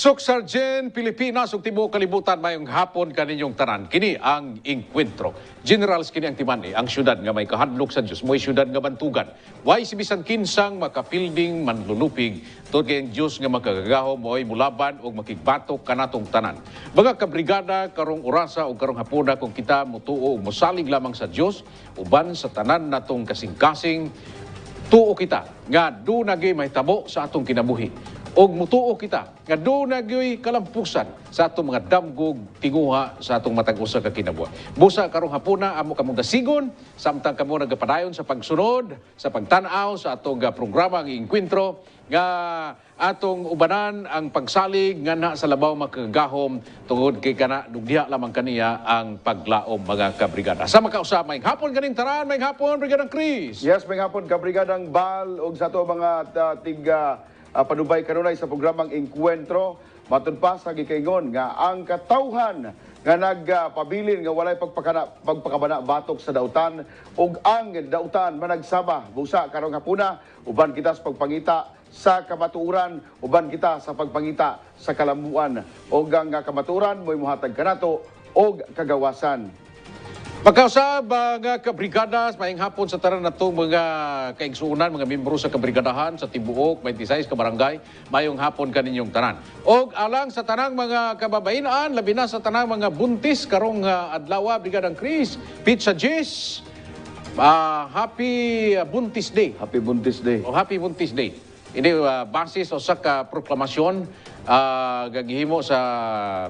Sok Sargent, Pilipinas ug tibuok kalibutan mayong hapon kaninyong tanan. Kini ang Encuentro. Generals kini ang timani, ang syudad nga may kahadlok sa Dios, mo'y syudad nga bantugan. Way si bisan kinsang makapilding manlulupig tungod kay ang Dios nga makagagahom mo'y mulaban ug makigbatok kanatong tanan. Mga kabrigada karong orasa ug karong hapuna kung kita motuo ug mosalig lamang sa Dios uban sa tanan natong kasing-kasing tuo kita nga do nagay mahitabo sa atong kinabuhi. Og mutuo kita nga do nagyoy kalampusan sa atong mga damgog tinguha sa atong matag usa ka kinabuhi. Busa karong hapuna amo kamong dasigon samtang kamo nagapadayon sa pagsunod sa pagtan-aw sa atong programa ang Encuentro nga atong ubanan ang pagsalig nga na sa labaw makagahom tungod kay kana dugdiha lamang kaniya ang paglaom mga kabrigada. Sa makausap may hapon ganing taran, may hapon Brigadang Chris. Yes, may hapon kabrigadang Bal ug sa to mga panubay kanunay sa programang Encuentro. Matud pa sa gikaingon nga ang katawhan nga nagpabilin nga walay pagpakabana batok sa dautan ug ang dautan managsaba busa karong hapuna uban kita sa pagpangita sa kamatuoran, uban kita sa pagpangita sa kalamuan ug ang kamatuoran mo'y muhatag kanato og kagawasan. Pagkausab mga kabrigadas, maying hapon sa tanan natong mga kaigsuunan, mga membro sa kabrigadahan sa Tibuok, 26 ka barangay, mayong hapon kaninyong tanan. Og alang sa tanang mga kababayan, labi na sa tanang mga buntis karong adlaw, Brigadang Chris, Pizza Jis, Happy Buntis Day. Happy Buntis Day. O Happy Buntis Day. Ini basis o sa proklamasyon gagihimo sa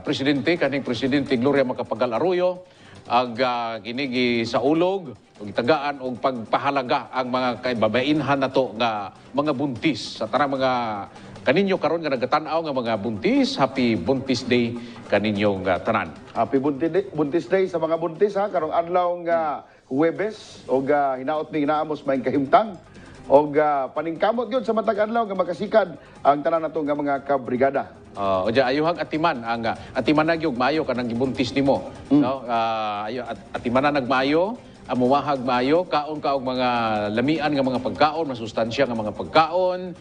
presidente, kaning presidente Gloria Macapagal Arroyo, ang kinigi sa ulog ug itagaan og pagpahalaga ang mga kaibabainhan nato nga mga buntis sa tanang mga kaninyo karon nga nagatan-aw nga mga buntis. Happy Buntis Day kaninyong tanan. Happy Buntis Day sa mga buntis ha karong adlaw nga Huwebes og hinaot ni inaamos may kahimtang og paningkamot gyud sa matag adlaw nga makasikad ang tanan nato nga mga kabrigada. Oja ayuhag atiman ang atiman na gyud maayo kanang gibuntis nimo, no? Atiman na nagmaayo, amuwahag maayo, kaon ka og mga lamian nga mga pagkaon, masustansya nga mga pagkaon.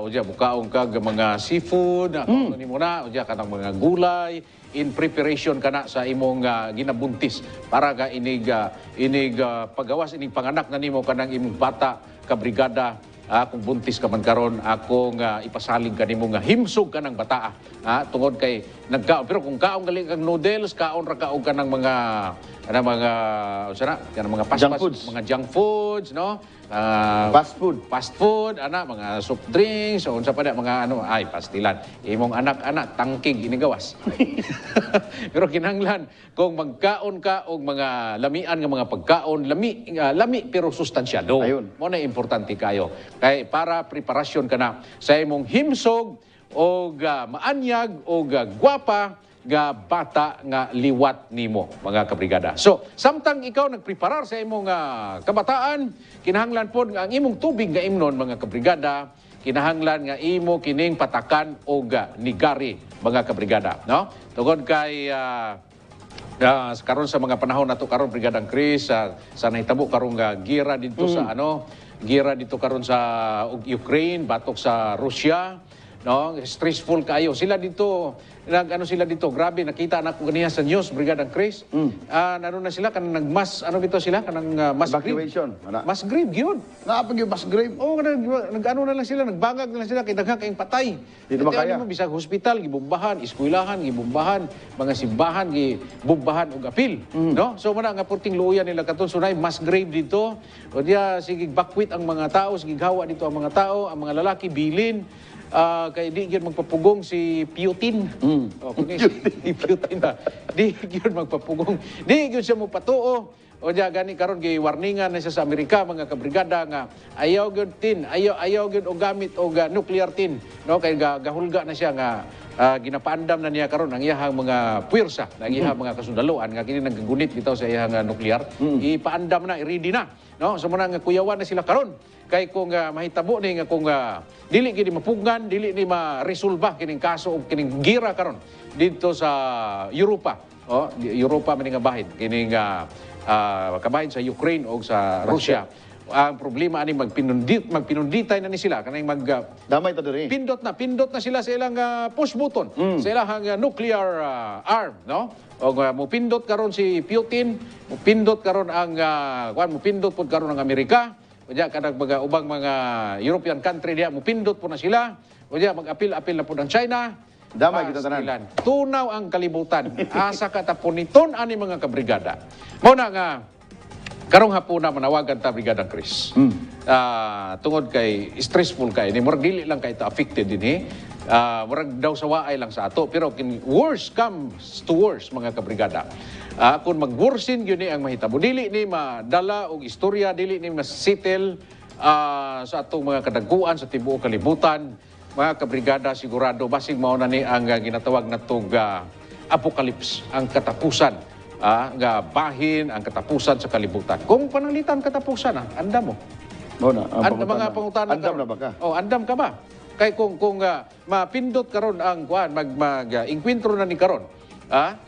Oja bukaon ka nga mga seafood, nimo na, oja kanang mga gulay in preparation kana sa imong ginabuntis para ka inig pagawas inig panganak na nimo kanang imong bata kabrigada. Kung buntis ka man karon, ako nga ipasalig ka nimo nga himsog ka ng bata. Tungod kay nagkaon, pero kung kaon gali kang noodles, kaon ra kaog ka ng mga mga junk foods, mga junk foods, no? Fast food, mga soft drinks, o unsa pa na mga pastilan. Imong anak-anak tangkig inigawas. Pero kinahanglan kung magkaon ka og mga lamian nga mga pagkaon, lami pero sustansyado. Mo na importante kayo. Kay para preparasyon ka na sa imong himsog og maanyag og gwapa nga bata nga liwat nimo mga kabrigada. So, samtang ikaw nagpreparar sa imong kabataan, kinahanglan pod nga ang imong tubig nga imnon mga kabrigada, kinahanglan nga imo kining patakan og nigari mga kabrigada, no? Tungod kay karon sa mga panahon nato karon Brigadang Chris, sa nahitabo karong gira dito sa gira dito karon sa Ukraine batok sa Russia, no? Stressful kayo sila dito. Sila dito, grabe, nakita na ko ganiya sa news, Brigadang Chris. Na sila, kanang nagmas, sila, kanang mass evacuation. Mass grave, yun. Naapag yung mass grave? Oo, na lang sila, nagbangag na lang sila, kaya kayong patay. Dito ba kaya? Bisag hospital, gibumbahan, eskwelahan, gibumbahan, mga simbahan, gibumbahan og apil. No? So, mana nga purting luuyan nila katon, sunay, mass grave dito. O diya, sige, bakwit ang mga tao, sige, hawa dito ang mga tao, ang mga lalaki, bilin. Kaya di yun magpapugong si Putin. Si Putin na. Di yun magpapugong. Di yun siya magpatuo. O diya gani karon gi warningan na siya sa Amerika mga kabrigada nga ayaw gyud tin, ayaw gyud og gamit og nuclear tin, no? Kay gahulga na siya nga ginapaandam na niya karon ang iyahang mga puwersa, ang iyahang mga kasundaluan nga kini nagagunit bitaw sa iyahang nuclear. Ipaandam na, i-ready na, no? So muna nga kuyawan na sila karon. Kay kung mahitabo ni nga kung dili gini mapugngan, dili ni ma-resolba kining kaso o kining gira karon dito sa Europa. Europa man nga bahin kining kabahin sa Ukraine o sa Russia. ang problema ani magpinunditay na ni sila kanang Damay ta diri. pindot na sila sa ilang push button sa ilang nuclear arm, no? O mupindot karon si Putin, mupindot karon ang mupindot pud karon ang Amerika, unya kanang mga ubang mga European country diya mupindot po na sila, unya mag-apil-apil na pud ang China. Damay kita tanan. Pastilan. Tunaw ang kalibutan. Asa katapuniton ani mga kabrigada. Mao na nga karong hapuna manawagan ta Brigadang Chris. Tungod kay stressful kay ni murag dili lang kay ta affected dinhi. Murag daw sa waay lang sa ato pero worse comes to worse mga kabrigada. Kung mag-worsen gyud ni ang mahitabo dili ni madala og istorya, dili ni masettle sa atong mga kadagkuan sa tibuok kalibutan. Mga kabrigada, sigurado, basig mao na ni ang ginatawag na apocalypse, ang katapusan, nga bahin, ang katapusan sa kalibutan. Kung pananglitan katapusan, andam mo. Mao na ang Mga pangutana. Andam na ba ka? Oh, andam ka ba? Kay kung mapindot karon ang mag-inkwentro na ni karon,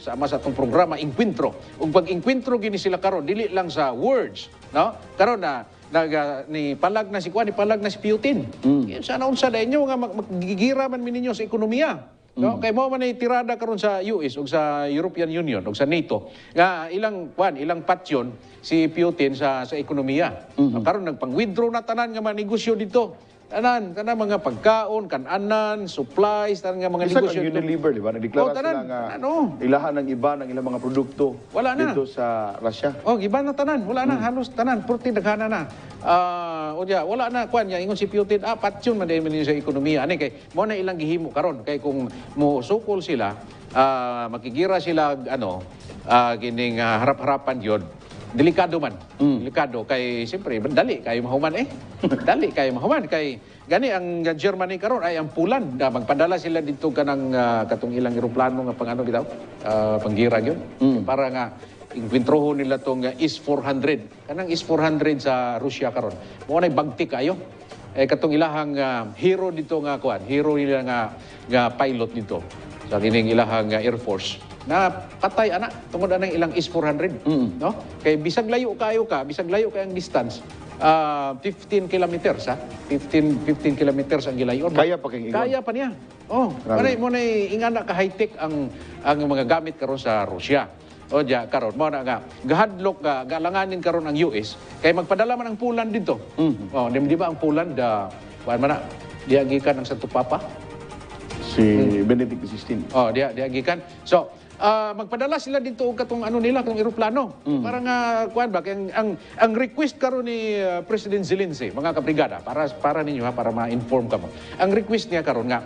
sama sa atong programa Inkwentro. Ug pag-inkwentro gini sila karon, dili lang sa words, no? Karon ni palag na si Putin. Sana unsa da inyo nga magigira man ninyo sa ekonomiya. No? Kay mo man ay tirada karon sa US ug sa European Union ug sa NATO nga ilang patyon si Putin sa ekonomiya. Karon nagpang-withdraw na tanan nga manegosyo dito. Tanan mga pagkaon, kananan, supplies, tanan nga mga Isa negosyo. kang Unilever, di ba? Nagdeklara sila nga ilahan ng iba ng ilang mga produkto Wala na. dito sa Russia. Giba na tanan, wala na halos tanan, purti daghana na. Wala na kwan ya ingon si Putin, patyon man din sa ekonomiya. Ani kay mo na ilang gihimo karon kay kung mo sukol sila, makigira sila gining harap-harapan yun. Delikado man. Delikado kay siyempre dali kayo mahuman dali kayo mahuman kay gani ang Germany karon ay ang Poland magpadala sila dito kanang katong ilang eroplano nga bitaw panggira gyud para nga inkwintrohon nila tong Is-400 kanang Is-400 sa Russia karon mo nay bagti kayo katong ilahang hero dito nga hero nila nga pilot dito sa kining ilahang Air Force na patay tungod anang ilang Is-400 no kay bisag layo kayo ang distance 15 kilometers 15 kilometers ang gilayon Kaya pa kayong kaya pa niya mo na ingana ka high tech ang mga gamit karon sa Russia karon mo na nga gahadlok galanganin karon ang US kay magpadala man ang Poland dito di ba ang Poland diya gikan ang Santo Papa si Benedict XVI. Diya gikan. So, magpadala sila dito og katong nila, katong eroplano. Para nga ang request karon ni President Zelensky, mga kabrigada, para ninyo para ma-inform kamo. Ang request niya karon nga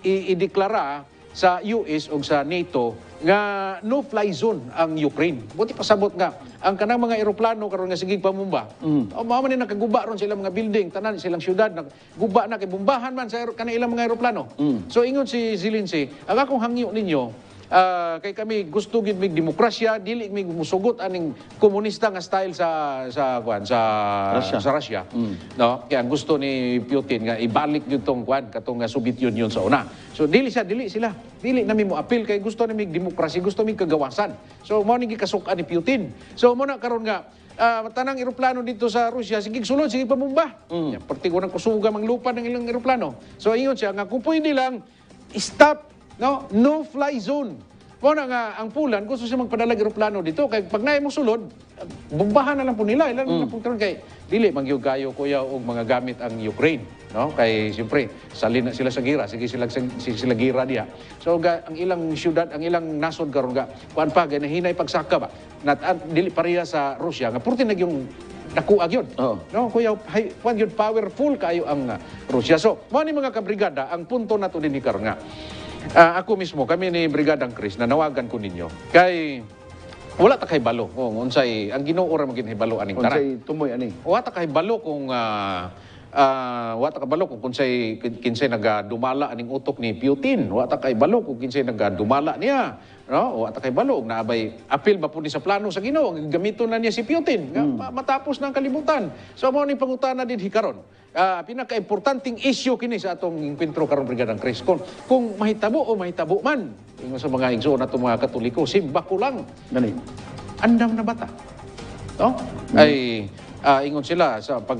ideklara sa US o sa NATO nga no-fly zone ang Ukraine. Buti pasabot nga ang kanang mga eroplano karon nga sigig pamumba. Mao man ni nakaguba ron sila mga building, tanan silang syudad nagguba na kay bombahan man sa kanang ilang mga eroplano. So ingon si Zelensky, ang akong hangyo ninyo kay kami gusto gid mig demokrasya, dili mig musugot aning komunista nga style sa Russia. No, kaya ang gusto ni Putin nga ibalik gyud tong katong Soviet Union sa una. So dili nami mo appeal kay gusto ni mig demokrasya, gusto mig kagawasan. So mao ni gikasukan ni Putin. So mo na karon nga tanang eroplano dito sa Russia, sige sulod, sige pamumba. Pertigo ng kusuga mang lupa ng ilang eroplano. So ingon siya nga kung pwede lang stop no fly zone. Mo na nga ang Poland gusto siya magpadala eroplano dito kay pag naay mo sulod, bombahan na lang po nila ilang na po kay dili mangyud kayo kuya og mga gamit ang Ukraine, no? Kay siyempre salin na sila sa gira, sige sila gira diha. So ang ilang syudad, ang ilang nasod karon kuan pa ganahinay pagsaka ba. Dili pareha sa Russia nga purti yung nakuag yun. No, kuya, powerful kayo ang Russia. So, mo ni mga kabrigada, ang punto nato din ni karon nga. Ako mismo, kami ni Brigadang Chris, nanawagan ko ninyo. Kay, wala ta kay balo. Unsay, ang Ginoo ra magin hibalo aning tanan. Unsay tumoy ani? Wala ta kay balo kung kinsay nagadumala aning utok ni Putin. Wa ta kay balo kung kinsay nagadumala niya. No, wa ta kay balo naabay apil ba pud sa plano sa Ginoo gamiton na niya si Putin nga matapos ng kalibutan. So mao ni pangutana din hikaron. Pinaka-importanting issue kini sa atong inkwentro karon Brigadang Chris. Kung mahitabo o mahitabo man ingon sa mga igsoon nato mga Katoliko, simba ko lang. Gani. Andam na bata. No? Ay ingon sila sa pag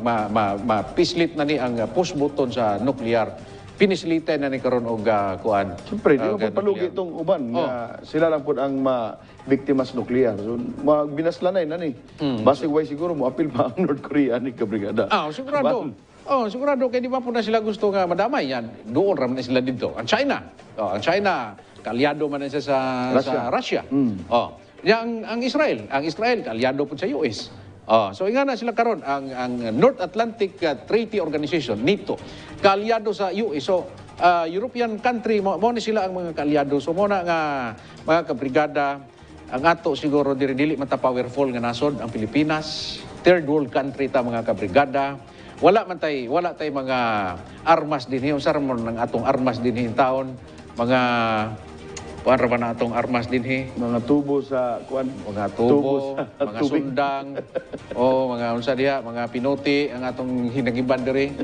mapislit na ni ang push button sa nuclear, pinislitan na ni karon og kuan. Siyempre, di mo palugi itong uban nga sila lang po ang biktima sa nuclear. So, binaslanay na ni. Basig way siguro mo apil pa ang North Korea ni kabrigada. Sigurado. Sigurado kay di ba po na sila gusto nga madamay yan. Doon ram na sila dito. Ang China, kalyado man na siya sa Russia. Ang Israel kalyado po sa US. So nga na sila karon ang North Atlantic Treaty Organization, NATO, kaalyado sa US. So European country mo ni sila ang mga kaalyado. So mo na nga mga kabrigada, ang ato siguro dili man ta powerful nga nasod ang Pilipinas, third world country ta mga kabrigada. Wala tay mga armas dinhi, usar mo nang atong armas dinhi taon, mga para ba na atong armas dinhi? Mga tubo sa kuan, mga tubo mga sundang, mga unsa diha, mga pinuti ang atong hinagiban diri.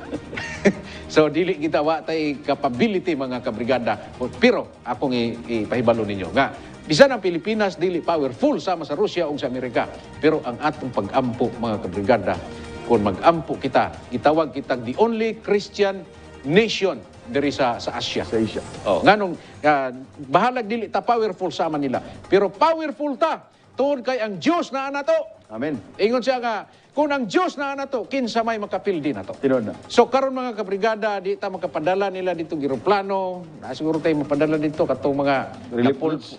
So dili kita wa tay capability mga kabrigada. Pero akong ipahibalo ninyo nga bisan ang Pilipinas dili powerful sama sa Russia ug sa Amerika. Pero ang atong pag-ampo mga kabrigada, kung mag-ampo kita, itawag kitang the only Christian nation diri sa Asia. Sa Asia. Nganong bahalag dili ta powerful sama nila. Pero powerful ta tungod kay ang Dios na nato. Amen. Ingon siya nga kung ang Dios na nato, kinsa may makapildi nato. Tinod na. So karon mga kabrigada, di ta makapadala nila dito giroplano. Na siguro tayo mapadala dito katong mga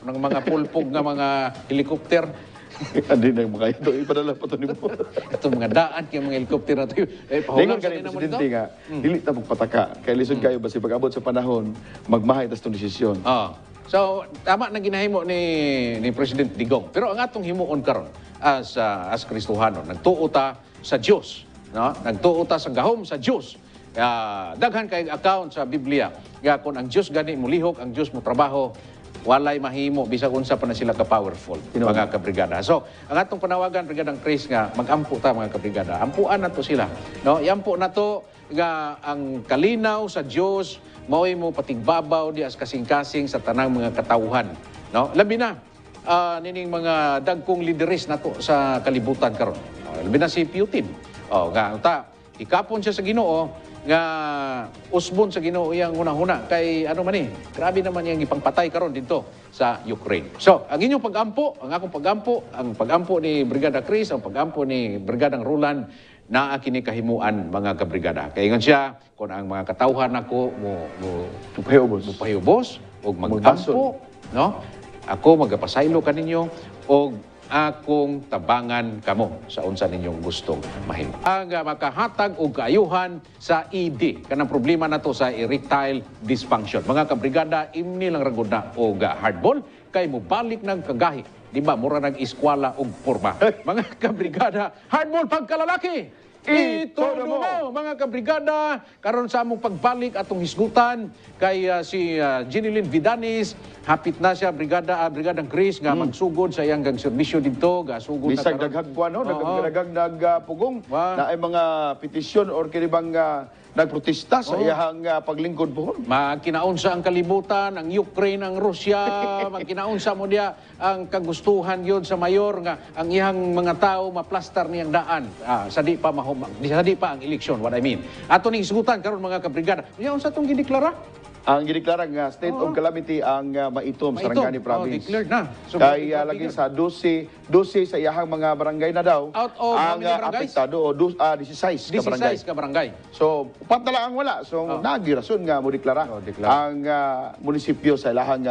ng mga pulpog nga mga helicopter. Andi na mga ito, ipadala pa ito ni mo. Itong mga daan, yung mga helicopter na ito. Lingon ka rin, Presidente nga, dili ta magpataka. Kaya lisod kayo, basi pag-abot sa panahon, magmahay tas itong desisyon. So, tama na ginahimo ni President Digong. Pero ang atong himuon karon as Kristohano, nagtuo ta sa Dios, no? Nagtuo ta sa gahom sa Dios. Daghan kay account sa Biblia. Kung ang Dios gani mo lihok, ang Dios mo trabaho, walay mahimo bisag unsa pa na sila ka powerful mga kabrigada. So ang atong panawagan Brigadang Chris nga magampo ta mga kabrigada, ampuan nato sila, no? Iampo nato nga ang kalinaw sa Dios mao'y mo patigbabaw di as kasing-kasing sa tanang mga katawhan, no? Labi na nining mga dagkong lideres nato sa kalibutan karon, labi na si Putin nga ta ikapon siya sa Ginoo nga usbon sa Ginoo iyang hunahuna kay grabe naman yang ipangpatay karon dito sa Ukraine. So, ang inyong pag-ampo, ang akong pag-ampo, ang pag-ampo ni Brigada Chris, ang pag-ampo ni Brigadang Roland, naa kini kahimuan mga kabrigada. Kay ingon siya, kung ang mga katawhan ako mupahiyubos ug mag-ampo, no? Ako magapasaylo kaninyo og akong tabangan kamo sa unsa ninyong gustong mahimo. Ang makahatag og kaayuhan sa ED, kanang problema nato sa erectile dysfunction. Mga kabrigada, imni lang ragod na og hardball kay mobalik ng kagahi. Di ba, mura nag-eskwela og porma. Mga kabrigada, hardball pagkalalaki! Ito mo, mga kabrigada, karon sa among pagbalik atong hisgutan kay si Jeneline Vidanis, hapit na siya Brigadang Chris nga magsugod sa iyang serbisyo dito, gasugod bisag daghag buwan, no? Daghag nagpugong na ay mga petisyon or kinibang nagprotesta sa iyang paglingkod po. Magkinaunsa ang kalibutan, ang Ukraine, ang Russia, magkinaunsa mo diya ang kagustuhan yun sa mayor nga ang iyang mga tao maplastar niyang daan sa di pa ang eleksyon, what I mean. Ato ning isugutan karon mga kabrigada. Unya unsa tong gideklara? Ang gideklara nga state of calamity ang Maitom, Sarangani Province. Declared na. So, kaya lagi sa 12 sa iyahang mga barangay na daw out of ang apektado o 16 ka barangay. So upat na lang ang wala. So nagirason nga mo deklara ang munisipyo sa ilahang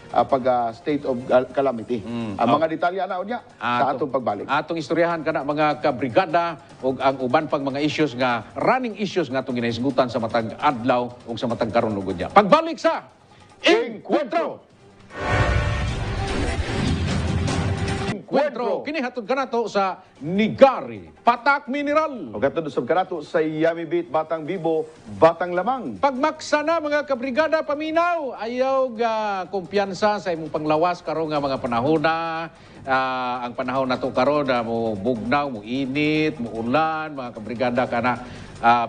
pag state of calamity. Ang mga detalye na unya sa atong pagbalik. Atong istoryahan kana mga kabrigada ug ang uban pang mga issues nga running issues nga atong ginahisgutan sa matag adlaw ug sa matag karon ug unya. Pagbalik sa Encuentro! Kini hatod kanato sa Nigari, Patak Mineral. O katod sa kanato sa Yummy Beat, Batang Bibo, Batang Lamang. Pagmaksa na mga kabrigada paminaw, ayaw kumpiyansa sa imong panglawas karon nga mga panahon na ang panahon nato karon mo bugnaw, mo init, mo ulan, mga kabrigada kana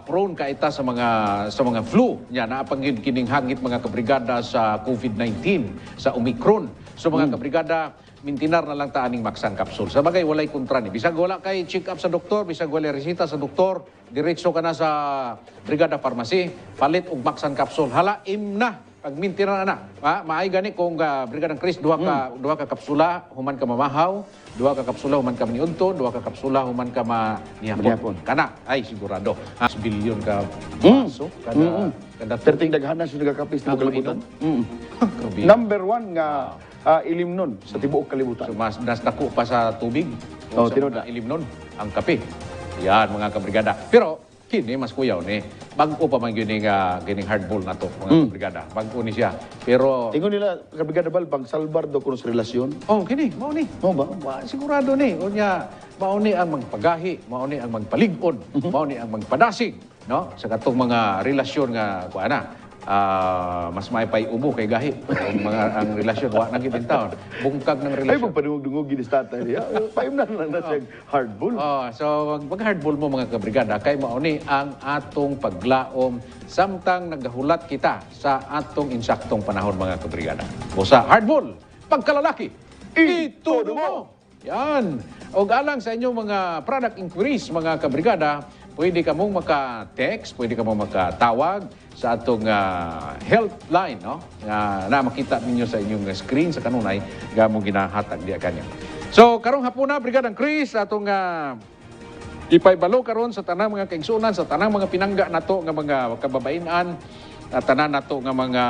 prone ka ita sa mga flu nya na kining hangit mga kabrigada sa COVID-19 sa Omicron. So mga kabrigada, mintinar na lang ta aning Maxan capsule. Sa bagay walay kontra ni. Bisag wala kay check up sa doktor, bisag wala resita sa doktor, diretso ka na sa Brigada Pharmacy, palit og Maxan capsule. Halaim na pag mintinar na. Maay gani kung Brigada Chris duha ka kapsula human ka mamahaw, duha ka kapsula human ka maniudto, duha ka kapsula human ka manihapon. Kana ay sigurado. 6 billion ka baso kada Perting daghanan sa nagakapis sa kalibutan. Grabe. Number 1 nga ilimnon sa tibuok kalibutan. So, mas dako pa sa tubig. Oh, Sa tinuod mga na. ilimnon, ang kape. Yan, mga kabrigada. Pero, kini, mas kuyaw ni. Bago pa man yun gining hardball na to, mga kabrigada. Bago ni siya. Pero, Ingon nila kabrigada bal pag salbar do kuno sa relasyon. oh, kini, mao ni. Mo ba? Sigurado ni. Unya, mao ni ang magpagahi, mao ni ang magpalig-on, mao ni ang magpadasig. No? Sa katong mga relasyon nga, kuana, mas may pay ubo kay gahi. Ang relasyon, wa nang gibintaon. Bungkag ng Ay relasyon. pag panungog-dungog gini sa tatay niya. Paim na lang na siya hardball. So, mag-hardball mo mga kabrigada, kay mauni ang atong paglaom samtang nagahulat kita sa atong insaktong panahon mga kabrigada. O sa hardball, pagkalalaki, itudo mo! Yan. O alang sa inyong mga product inquiries mga kabrigada, pwede ka mong maka-text, pwede ka mong makatawag sa atong health line, no? Na makita ninyo sa inyong screen sa kanunay, gamong ginahatag diya kanya. So, karong hapon na, Brigadang Chris, atong ipaybalo karon sa tanang mga kaigsunan, sa tanang mga pinangga nato nga mga kababainan, tanan nato nga mga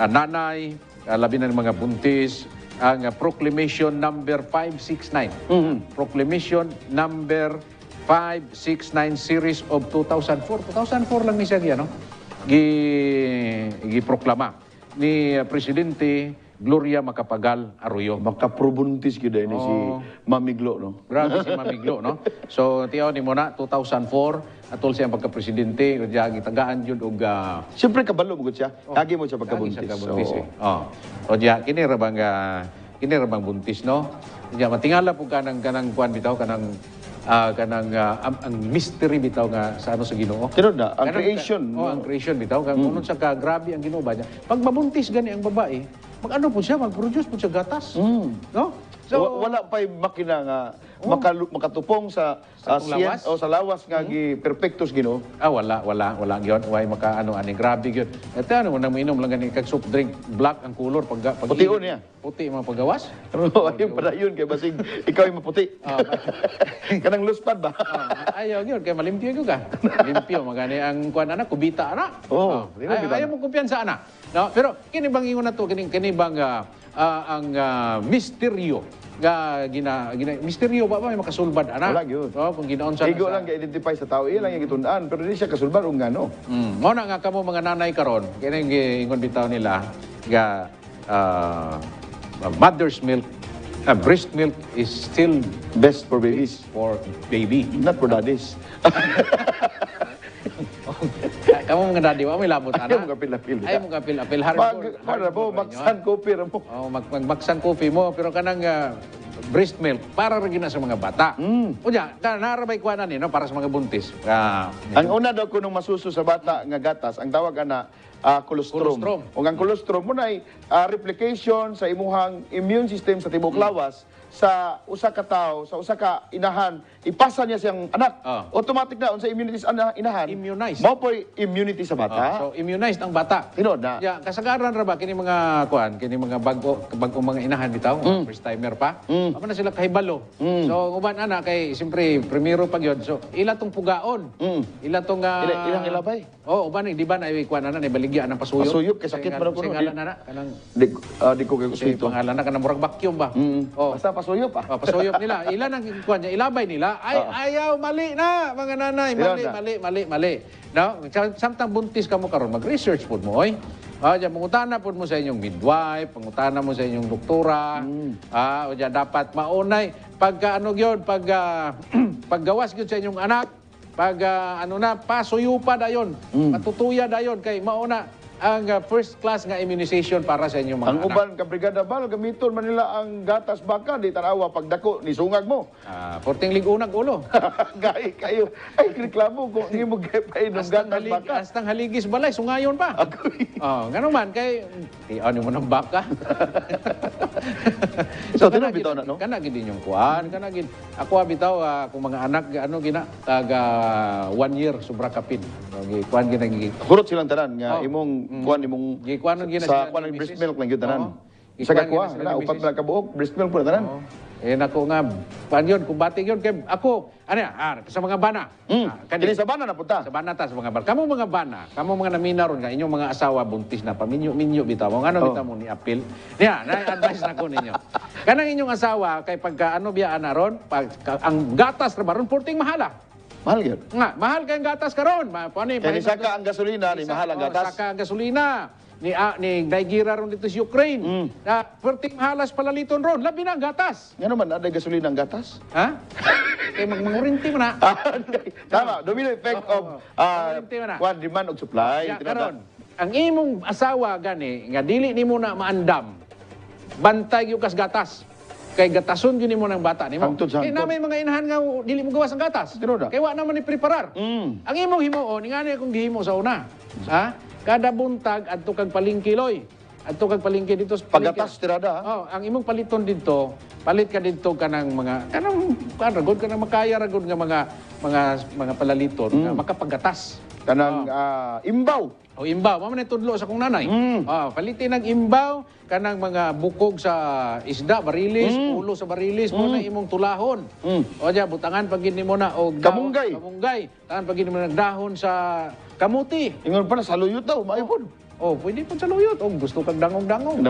nanay, labi na ng mga buntis, ang proclamation number 569. Proclamation number 569 series of 2004. 2004 lang ni siya no? Giproklama ni Presidente Gloria Macapagal Arroyo. Makaprobuntis gyud ni si Mamiglo no. Grabe si Mamiglo, no? So, tiyaw ni mo na, 2004, atol siyang pagka-presidente, gitagaan yun og... Siyempre kabalo mo siya. Kagi mo siya pagkabuntis. Buntis, eh. O diya, kini ra bang buntis, no? Diya, matingala po kanang kuan bitaw, kanang ang mystery bitaw nga sa ano sa Ginoo. Tinod na, ang Kanang- creation. ang creation bitaw. Kung sa grabe ang Ginoo ba niya. Pag mabuntis gani ang babae, mag-ano po siya, mag-produce po siya gatas. No? So, Wala pa'y makina nga makatupong sa Sa lawas? o sa lawas nga gi perfectos Ginoo. wala gyud. Way makaano ani grabe gyud. Ito ano mo nang minom lang gani kag soft drink, black ang color pag Pution niya. Puti mga paggawas. Pero ayun pala yun kay basig ikaw ay maputi. Kanang luspad ba? Ayaw gyud kay malimpyo gyud ka. Limpyo magani ang kuan ana kubita ana. Di ba, bitaw? Ayaw mo kumpiyansa ana. No, pero kini bang ingon nato kini bang ang misteryo nga misteryo ba may makasulbad ana? Wala gyud. Kung ginaon sa Igo lang ga-identify sa tao, iya lang yung gitun-an, pero di siya kasulbar o ngano. Mo na nga kamo mga nanay karon, kini ingon bitaw nila nga mother's milk, breast milk is still Best for babies, for baby. not for daddies. Kamu mga daddy, wa may labot ana. Ayaw mo kapil-apil. Ayaw mo kapil-apil. Para po, baksan kopi ra mo. Magmaksan coffee mo, pero kanang breast milk, para rin na sa mga bata. O diya, narabay ko ni, no, para sa mga buntis. Ang una daw ko nung masuso sa bata nga gatas, ang tawag ana colostrum. Colostrum. O ang colostrum mo na replication sa imuhang immune system sa tibok lawas sa usa ka tawo, sa usa ka inahan, ipasa niya siyang anak. Automatic na unsa immunity sa inahan. Immunized. Mao po'y immunity sa bata. So, immunized ang bata. Tinod na. Ya, kasagaran ra ba kini mga kini mga bagong mga inahan bitaw, first timer pa. Amo na sila kahibalo. So uban ana kay siyempre primero pag yun. So ila tong pugaon. Ila tong Ilang ilabay? uban di ba na kuan ana na baligya ng pasuyop. Pasuyop, kay sakit man ako, no? Singalan na kanang Di ko kay si kusito. pangalan na kanang murag vacuum ba. Basta pasuyop ah. Pasuyop nila. Ila nang kuan niya, ilabay nila. Ay ayaw mali na mga nanay, mali. No, samtang buntis ka mo karon, mag-research pud mo oy. Diyan, pangutana po mo sa inyong midwife, pangutana mo sa inyong doktora. O diyan, dapat maunay. Pagka ano yun, paggawas yun sa inyong anak, pasuyupa dayon, matutuya dayon, kay mauna, ang first class nga immunization para sa inyong mga Ang anak. uban ka Brigada Bal, gamiton man nila ang gatas baka, di tanawa pagdako ni sungag mo. Porting ligunag ulo. Gay kayo. Ay, reklamo kung hindi mo painom gatas baka. Astang haligis balay, sungayon pa. Ganun man, kay, ano mo ng baka. So, tinong bitaw na, no? Kana gid yung kuan, kana gid. Ako bitaw kung mga anak ano gina taga 1 year sobra kapin. Kuan gina gi. Hurot silang tanan nga imong kuan imong Kuan gina sa kuan ng breast milk lang gyud tanan. Sa kakuha, na upat na kabuok, breast milk po tanan. Nako nga, pan yun, kumbati yun, kay ako, sa mga bana. Kini sa bana na punta. Sa bana ta, sa mga bana. Kamu mga bana, kamu mga naminaron nga, inyong mga asawa buntis na, paminyo-minyo bitaw. Ano bitaw mo ni apil? Niya, na-advise na ko ninyo. Kanang inyong asawa, kay pagka ano biya anaron, ang gatas na baron, porting mahala. Mahal gyud. Nga, mahal kayong gatas karon. Kani saka ang gasolina ni mahal ang gatas. Saka ang gasolina. Ni Nigeria ron dito sa Ukraine. Na perting halas palaliton ron, labi na ang gatas. Ngano man ada gasolina ang gatas? Ha? Kay mangurinti mo na. Tama, domino effect of kuan demand og supply. Karon, ang imong asawa gani nga dili nimo na maandam. Bantay gyud kas gatas. Kay gatason gyud nimo ng bata nimo. Kay namay mga inahan nga dili mo gawas ang gatas. Kay wa naman ni preparar. Ang imong himuon ingani akong gihimo sa una. Ha? Kada buntag adto kag palingkiloy. Adto kag palingki dito sa pagatas tirada. ang imong paliton dito, palit ka dito kanang mga ragod kanang makaya ragod nga mga palaliton nga makapagatas. Kanang imbaw. O imbaw, mao man tudlo sa kong nanay. Palitin ng imbaw kanang mga bukog sa isda, barilis, ulo sa barilis, mo na imong tulahon. O diya butangan pag mo na og kamunggay. Tangan pag mo nagdahon sa kamuti. Ingon pa na saluyot daw, maipon. Pwede po sa luyot. Gusto kag dangong-dangong.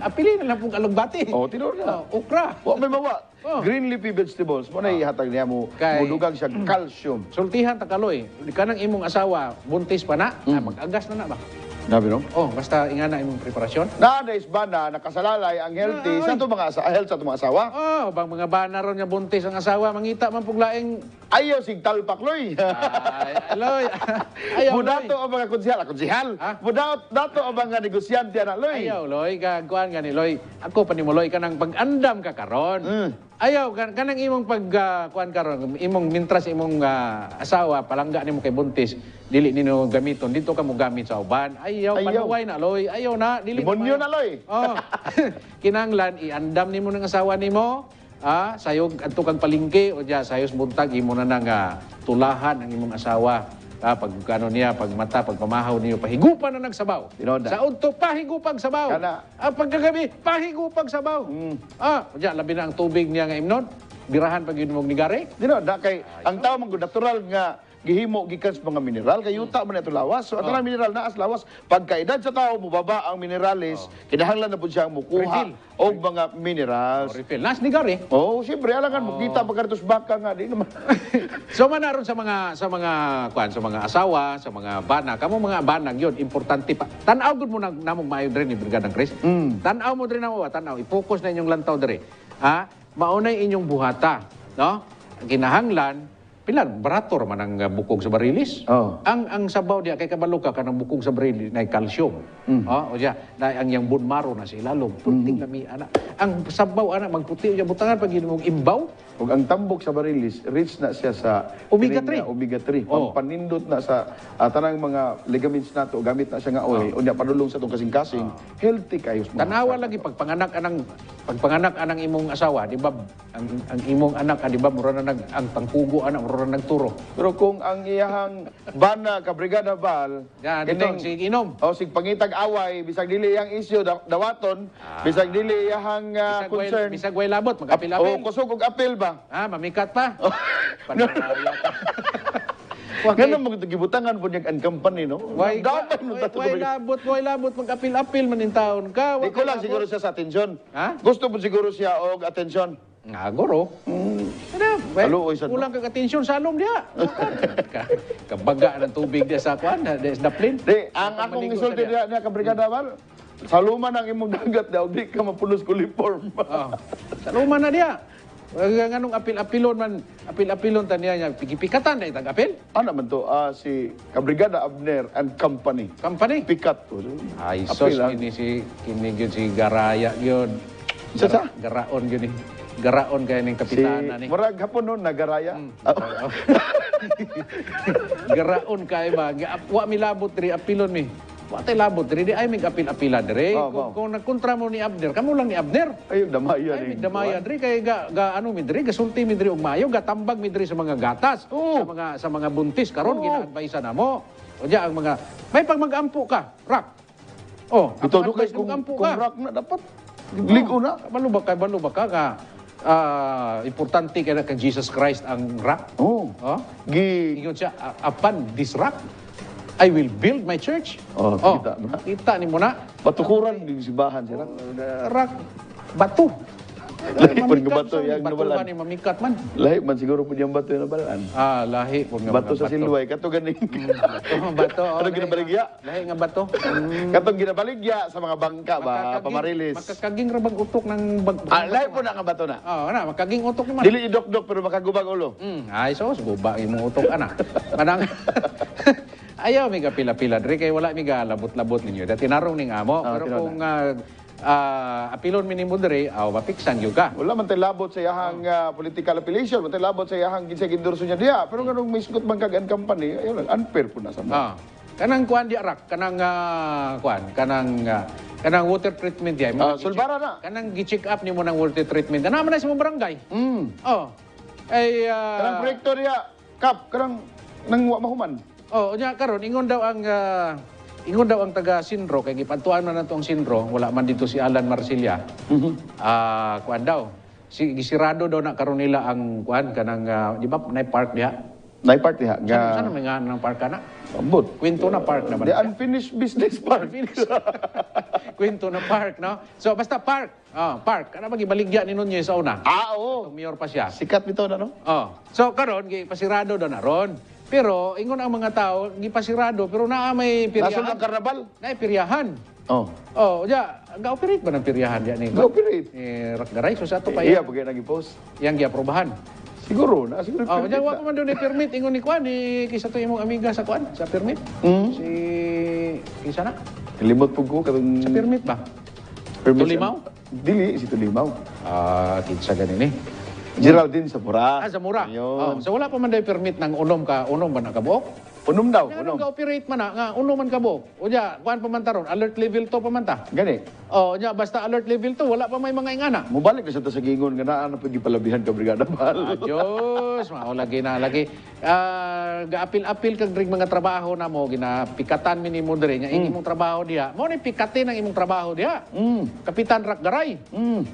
Apili na lang pong alugbati. Tinor na. Okra. Wa may mawa. Green leafy vegetables, mo na ihatag niya mo, mudugang siya calcium. Sultihan takaloy. Kanang imong asawa, buntis pa na, mag-agas na ba? Nabi no? Basta ingana imong preparasyon. Nais ba na nakasalalay ang healthy sa itong mga health sa itong mga asawa? Bang mga bana ron nga buntis ang asawa, mangita man puglaing. Ayaw sig talpakloy. Aloy. Ayaw, Budato ang mga konsihal. Budato ang mga negosyante na, Loy. Ayaw, Loy. Kuan gani, Loy. Ako pa ni mo, Loy, kanang pag-andam ka karon. Ayaw, kanang imong kuan karon, imong mintras imong asawa, palangga nimo kay buntis, dili nino gamiton, dito ka mo gamit sa uban. Ayaw. Panuway na, Loy. Ayaw na. Dili Demonyo na, Loy. Kinanglan, iandam nimo ng asawa nimo, sayog adto kang palingki o diya sayos buntag imo na nang tulahan ang imong asawa. Pag ano niya, pag mata, pag pamahaw niyo, pahigupan na nagsabaw. Sa udto, pahigupag sabaw. Pagkagabi, pahigupag sabaw. Diya, labi na ang tubig niya nga imnon. Birahan pag yun mong nigari. Kay ang tao mong natural nga gihimo gikan sa mga mineral kay yuta man ito lawas. So ato mineral naas lawas pagkaedad sa tao mubaba ang minerales kinahanglan na pud siyang mukuha og mga minerals. Refill. Nas nigari. Siyempre alangan mo kita pagkartos baka nga di naman. So manaron sa mga asawa, sa mga bana, kamo mga bana yun importante pa. Tan-aw gud mo namong maayo diri ni Brigada Chris. Tan-aw mo diri namo, tan-aw i-focus na inyong lantaw diri. Maunay inyong buhata, no? Kinahanglan barator man ang bukog sa barilis. Ang sabaw diya kay kabalo ka kanang bukog sa barilis na calcium. O diya, na ang yang bone marrow na sa ilalom. Puting lami ana. Ang sabaw ana magputi diya butangan pag imong imbaw. Ug ang tambok sa barilis rich na siya sa omega-3. Omega-3. Panindot na sa tanang mga ligaments nato gamit na siya nga oil unya padulong sa tong kasing-kasing healthy kayo. Tanawa lagi pagpanganak anang imong asawa, di ba? Ang imong anak, di ba, mura na ang tangkugo anak, mura na nagturo. Pero kung ang iyahang bana ka Brigada Bal, sig inom. Sig pangitag away, bisag dili iyang isyu dawaton, bisag dili iyahang concern. Bisag way labot, mag-apil-apil. Kusog og apil ba? Mamikat pa. Ganun mo gibutangan po niya ang company, no? Way labot, mag-apil-apil man in taon ka. Di ko lang siguro siya sa atensyon. Gusto po siguro siya og atensyon. Guro. Kulang kag atensyon sa alom diya. Kabaga ng tubig diya sa kwan, sa plane. Ang akong isulti diya ka Brigada Bal, sa luman ang imong dagat daw, di ka mapulos ko uniform. Sa luman na diya. Nganong apil-apilon man, apil-apilon taniya niya, pikatan na itag apil? Ano man to? Si Kabrigada Abner and Company. Company? Pikat to. Ay, Apil, sos, kini yun si Garaya yun. Sa? Garaon yun eh. Garaon kaya ng kapitana ni. Murag hapon noon, nagaraya. Garaon kaya ba? Wa mi labot diri apilon mi. Wa tay labot diri di ay mig apil-apila diri. Kung nagkontra mo ni Abner, kamo lang ni Abner. Ay, damaya Ay, mig damaya diri kay ga ano mi diri, gasulti mi diri og mayo, gatambag mi diri sa mga gatas, sa mga buntis karon gina-advise namo. O diya ang mga may pag mag-ampo ka, rak. Oh, ito do kay kung rak na dapat. Ligo na. Balo ba ka importante kaya kay Jesus Christ ang rock. Oh. Ingon siya, upon this rock, I will build my church. Kita na. Kita ni mo na. Batukuran yung sibahan siya. Rock, bato. Lahi po nga bato yung nabalaan. Bato mamikat man. Lahi man siguro po yung bato yung nabalaan. Lahi po nga bato sa Siluay. Kato ganing. Bato. Ano ginabaligya? Lahi nga bato. Katong ginabaligya sa mga bangka ba, pamarilis. Makakaging rabag utok ng lahi po na nga bato na. makaging utok ni man. Dili idok-dok pero makagubag ulo. Ay, sos, guba imong utok ana. Manang ayaw mi pila-pila diri kay wala mi labot-labot ninyo. Dati tinarong ning amo, pero kung apilon minimo diri, mapiksan gyud ka. Wala man tay labot sa iyahang political affiliation, man tay labot sa iyahang ginsay gindurso niya diha. Pero kanong misgot man kag company, ayo lang unfair po na sa mo. Kanang kuan di rak, kanang kanang water treatment diay. Sulbara na. Kanang gi-check up nimo ng water treatment. Ana man na sa mong barangay. Kanang proyekto diha, kap, kanang nang wa mahuman. Nya karon ingon daw ang taga Sinro kay gipadtuan man nato ang Sinro, wala man dito si Alan Marsilia. Kuan daw. Gisirado daw na karon nila ang kuan kanang di ba nay park diha. Nay park diha. Saan may nga ng park kana? Ambot. Kwento na park naman. The unfinished business park. Kwento na park, no? So basta park. Park. Kana magibaligya ni Nunez sa una. Oo. Mayor pa siya. Sikat bitaw na no? So karon pasirado daw na ron. Pero ingon ang mga tao, gipasirado pero naa may piryahan. Nasod ang karnabal? Naay piryahan. Ga-operate ba ng piryahan diyan ni? Ga-operate. Rock Garay, so sa ato pa iya bagay nag-post. Yang giaprobahan. Siguro na, siguro. Diyan wa pa man doon ni permit ingon ni kuan ni kisa to imong amiga sa kuan, sa permit. Si kisa na? Limot pug ko katong sa permit ba? Tulimaw? Dili si Tulimaw. Kinsa ganin ni? Geraldine sa Mura. Sa Mura. So wala pa man day permit ng unom ba na kabuok? Unom daw, unom. Ga-operate man na, nga unom man kabuok. O diya, kuan pa man taron, alert level 2 pa man ta. Gani. Diya, basta alert level 2, wala pa may mga ingana. Mubalik na sa gingon nga naa na pagipalabihan ka Brigada Bal. Diyos, mao lagi na lagi. Gaapil-apil kag drig mga trabaho na mo, ginapikatan minimo diri nya imong trabaho diha. Mao ni pikatin ang imong trabaho diha. Kapitan Rock Garay.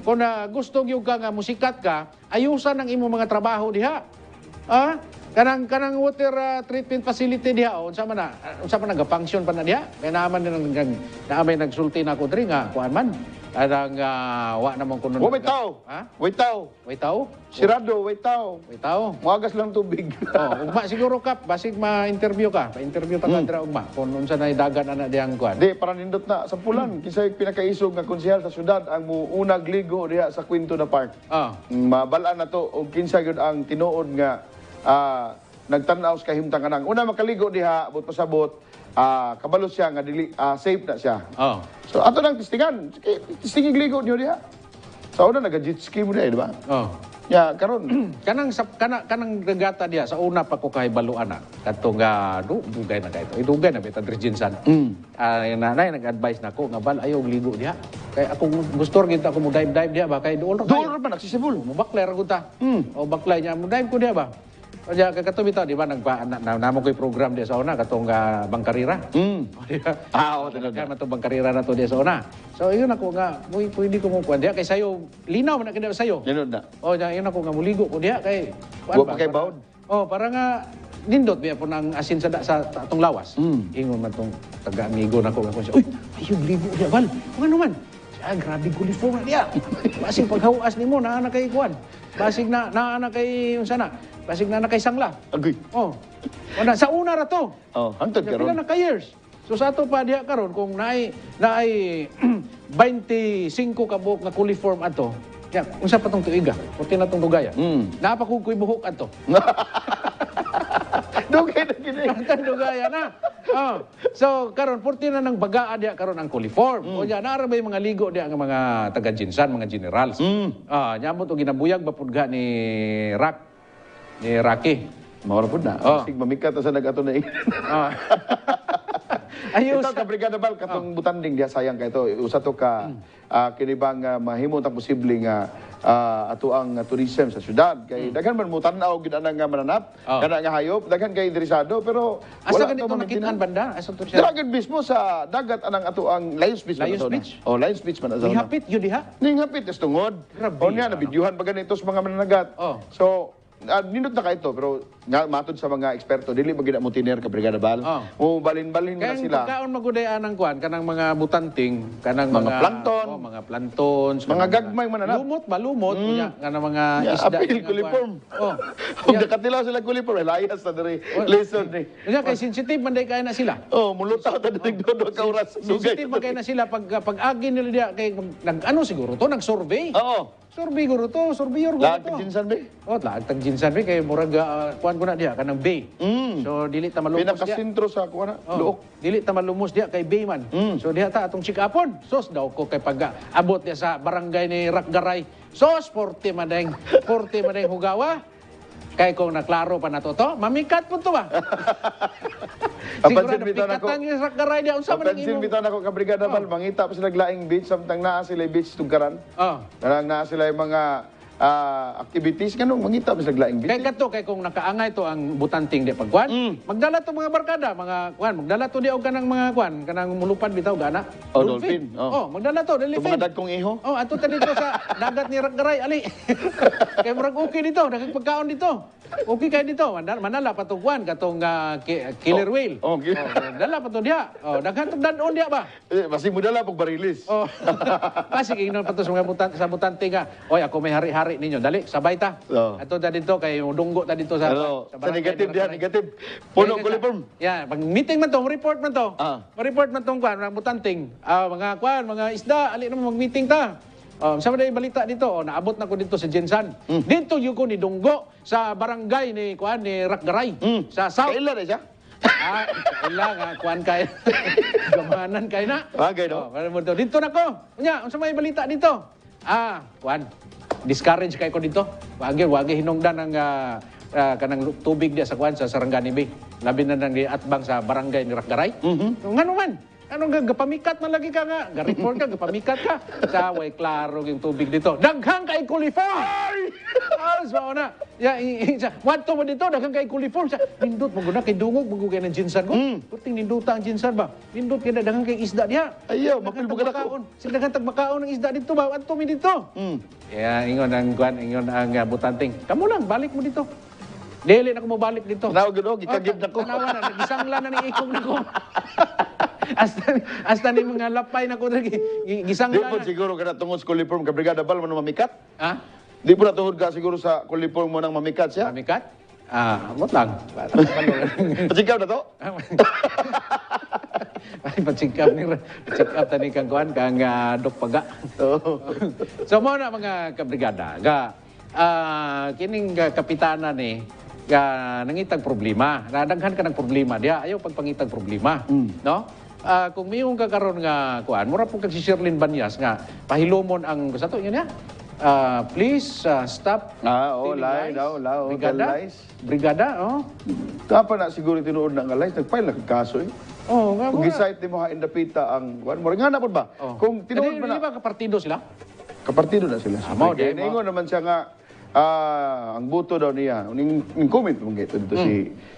Kung gusto gyud ka nga musikat ka, ayusan ang imong mga trabaho diha. Kanang water treatment facility diha unsa man nagafunction pa na diha. Kay naman naamay nagsulti na ako diri nga kuan man. Kanang wa namon kuno. Wait tao. Wait tao. Sirado, wait tao. Muagas lang tubig. Ugma siguro kap basig ma-interview ka. Pa-interview ta kadra ugma kung unsa na dagan ana diyang kuan. Di para nindot na sa pulan kinsay pinakaisog nga konsehal sa syudad ang muunag ligo diha sa Quinto na Park. Mabalaan na to og kinsa gyud ang tinuod nga nagtanaw sa kahimtang kanang una makaligo diha abot pasabot kabalo siya nga dili safe na siya. So ato nang testingan, testingig ligo niyo diha. Sa una naga-jet ski mo diha, di ba? Karon kanang regata diha sa una pa ko kahibaluan na kadto nga dugay na kay dugay na beta Jinsan. Nanay nag-advise nako nga bal ayaw ligo diha. Kay ako gusto gyud ako mo dive diha ba kay duol ra ba nagsisibol. Mo baklay ra gud ta. Baklay niya mo dive ko diha ba. Kaya katubi ta di ba namo ko'y program diya sa una katong bangkarira. Kaya matong bangkarira na to diya sa una. So yun ako nga pwede ko mo kuan diya kay sayo linaw man kay sayo. Yun na. Yun ako nga muligo ko diya kay kuan ba kay baud. Para nga nindot biya po ng asin sa atong lawas. Ingon man tong taga-amigo nako nga siya. Uy, ayo ligo diya bal. Ano man? Grabe kuliform na diya. Basig paghawas nimo naa na kay kuan. Basig naa na kay unsa na? Basig na kay sangla. Agoy. Sa una ra to. Hangtod karon. Pila na ka years. So sa ato pa diha karon kung naay 25 ka buok nga kuliform ato, Ya, unsa pa tong tuiga? Puti na tong dugaya. Napa ko kuy buhok ato. Dugay na gini. Ang dugaya na. Oh. So karon purti na nang bagaa dia karon ang coliform. O ya naara ba yung mga ligo dia ang mga taga Jinsan, mga generals. Nyamot og ginabuyag bapudga ni Rocky. Mawala po na. Oh. Sig mamikat na sa nag-ato na Ah. Ayos. Ito ka Brigada Bal katong butanding dia sayang kay to. Usa to ka kinibang mahimo ta posible nga ato ang tourism sa syudad kay daghan man mo tan-aw gid anang nga mananap kana nga hayop daghan kay interesado pero Asa wala ganito to makitaan banda? Asa to siya? Daghan mismo sa dagat anang ato ang Lions Beach. Lions man na. Beach? Oh, Lions Beach man na sa una. Ihapit yun diha. Ning hapit is tungod. Grabe, O niya, nabidyuhan pa ganito sa mga mananagat. Oh. So, nindot na ka ito, pero nga, matod sa mga eksperto, dili magina mo tiner ka Brigada Bal. O balin-balin Kaya na ang sila. pagkaon magudayaan ng kuan kanang mga butanting, kanang Mga plankton. mga plantons, Mga gagmay mananap. Lumot ba lumot unya kanang mga Yeah, isda. apil, nga kuliform. kuwan. Oh. Kung nakatilaw sila kuliporm, layas na diri. Lesson ni. Unya kay sensitive man day kay na sila. Oh, mulutaw ta diri dodo ka oras. Sensitive man kay na sila pag agi nila diya kay nag-ano siguro to nag-survey. Oo. Survey guro to, surveyor guro Lahat to. jinsan be. Oh, laag tag jinsan be kay murag kuan ko na diya kanang bay. So dili ta malumos diya. Pinakasintro sa kuana, Oh, luok. dili ta malumos diya kay Bayman. So diha ta atong check-upon. Sos daw ko kay pag abot diya sa barangay ni Rakgaray. Sos 40 madeng hugawa. Kay kung naklaro pa na to, mamikat po to ba? Papansin bitaw nako. Pikatan yung Rakgaray diya. Unsa man ang Papansin imong... bitaw nako ka Brigada Bal, mangita pa sila glaing beach samtang naa sila beach tugkaran. Oh. Karang naa sila yung mga activities kanong mangita pa sila glaing beach. Kay kato kay kung nakaangay to ang butanting di pagkuan, magdala to mga barkada, mga kuan, magdala to di og kanang mga kuan, kanang mulupad bitaw gana. Oh, dolphin. Oh, magdala to Ito dolphin. mga dagkong iho. Oh, ato ta dito sa dagat ni Rakgaray ali. Kay murag okay dito, daghang pagkaon dito. Okay kay dito, manala pa to kuan katong killer whale. Oh, okay. Dala pa to diha. Oh, daghan to dadon diha ba? Masih muda lang pag barilis. Oh. Kasi ingnon pa to sa mga butante nga. Oy, ako may hari-hari ninyo. Dali, sabay ta. Oh. Ato ta dito kay dunggo ta dito sa Ano, sa barangay negative ni diha, Rakgaray. negative. Puno kuliporm. Yeah, pag meeting man to, report man to. Report man tong kuan, mga butanting. Mga kuan, mga isda, ali na mag-meeting ta. Sa mga balita dito, naabot na ko dito sa Jinsan. Dito yung ko ni Dunggo sa barangay ni kuan ni Rakgaray. Sa South. Kailan na siya? Ilang kuan kay gamanan kay na. Bagay, no? Dito na ko. Unya, unsa may balita dito? Kuan. Discourage kay ko dito. Wagi hinungdan ang kanang tubig dia sa kuan sa Sarangani Bay. Labi na nang atbang sa barangay ni Rakgaray. Ngano man? Anong gapamikat man lagi ka nga? Ga-report ka, gapamikat ka. Sa way klaro yung tubig dito. Daghang kay kuliform! So na. Wanto mo dito, daghang kay kuliform. Nindot mo guna kay dungog, mo kay ng jinsan ko. Puting ninduta ang jinsan ba? Nindot kay daghang kay isda diha. Ayaw, mapilbugan ako. Sila daghang tagmakaon ng isda dito ba? Wanto mi dito. Ingon ang kuan, ingon ang butanting. Kamu lang, balik mo dito. Dili na ko mo balik dito. Tanaw gud gikagib na ko. Tanawa na, nagisangla na ni ikog na ko. Hasta ni mga lapay na ko Di gisangla po na. siguro ka na tungod sa kuliporm ka Brigada Bal mo mamikat? Ha? Di po na tungod ka siguro sa kuliporm mo nang mamikat siya? Pamikat? Amot lang. Pasikaw na to? Ay, pa-check up tani kang kuan kang dokpaga. So mo na mga kabrigada, kining kapitana ni nangitag problema. Nadaghan ka ng problema diya. Ayaw pagpangitag problema, no? Kung mayong kakaroon nga kuan, mura po kag si Sherlyn Banyas nga pahilomon ang sa to yun ya. Please stop. Oo, telling lies. tell lies. Brigada, oh. Kapa na siguro tinuod na nga lies, nagfile na kaso eh. Oh, nga Kung mura. gisite mo ha indapita ang kuan mo, nga na po ba? Oh. Kung tinuod Di ba na, ba kapartido sila? kapartido na sila. Mo, Kaya di mo. ningon naman siya nga, ang buto daw niya, ning comment mo dito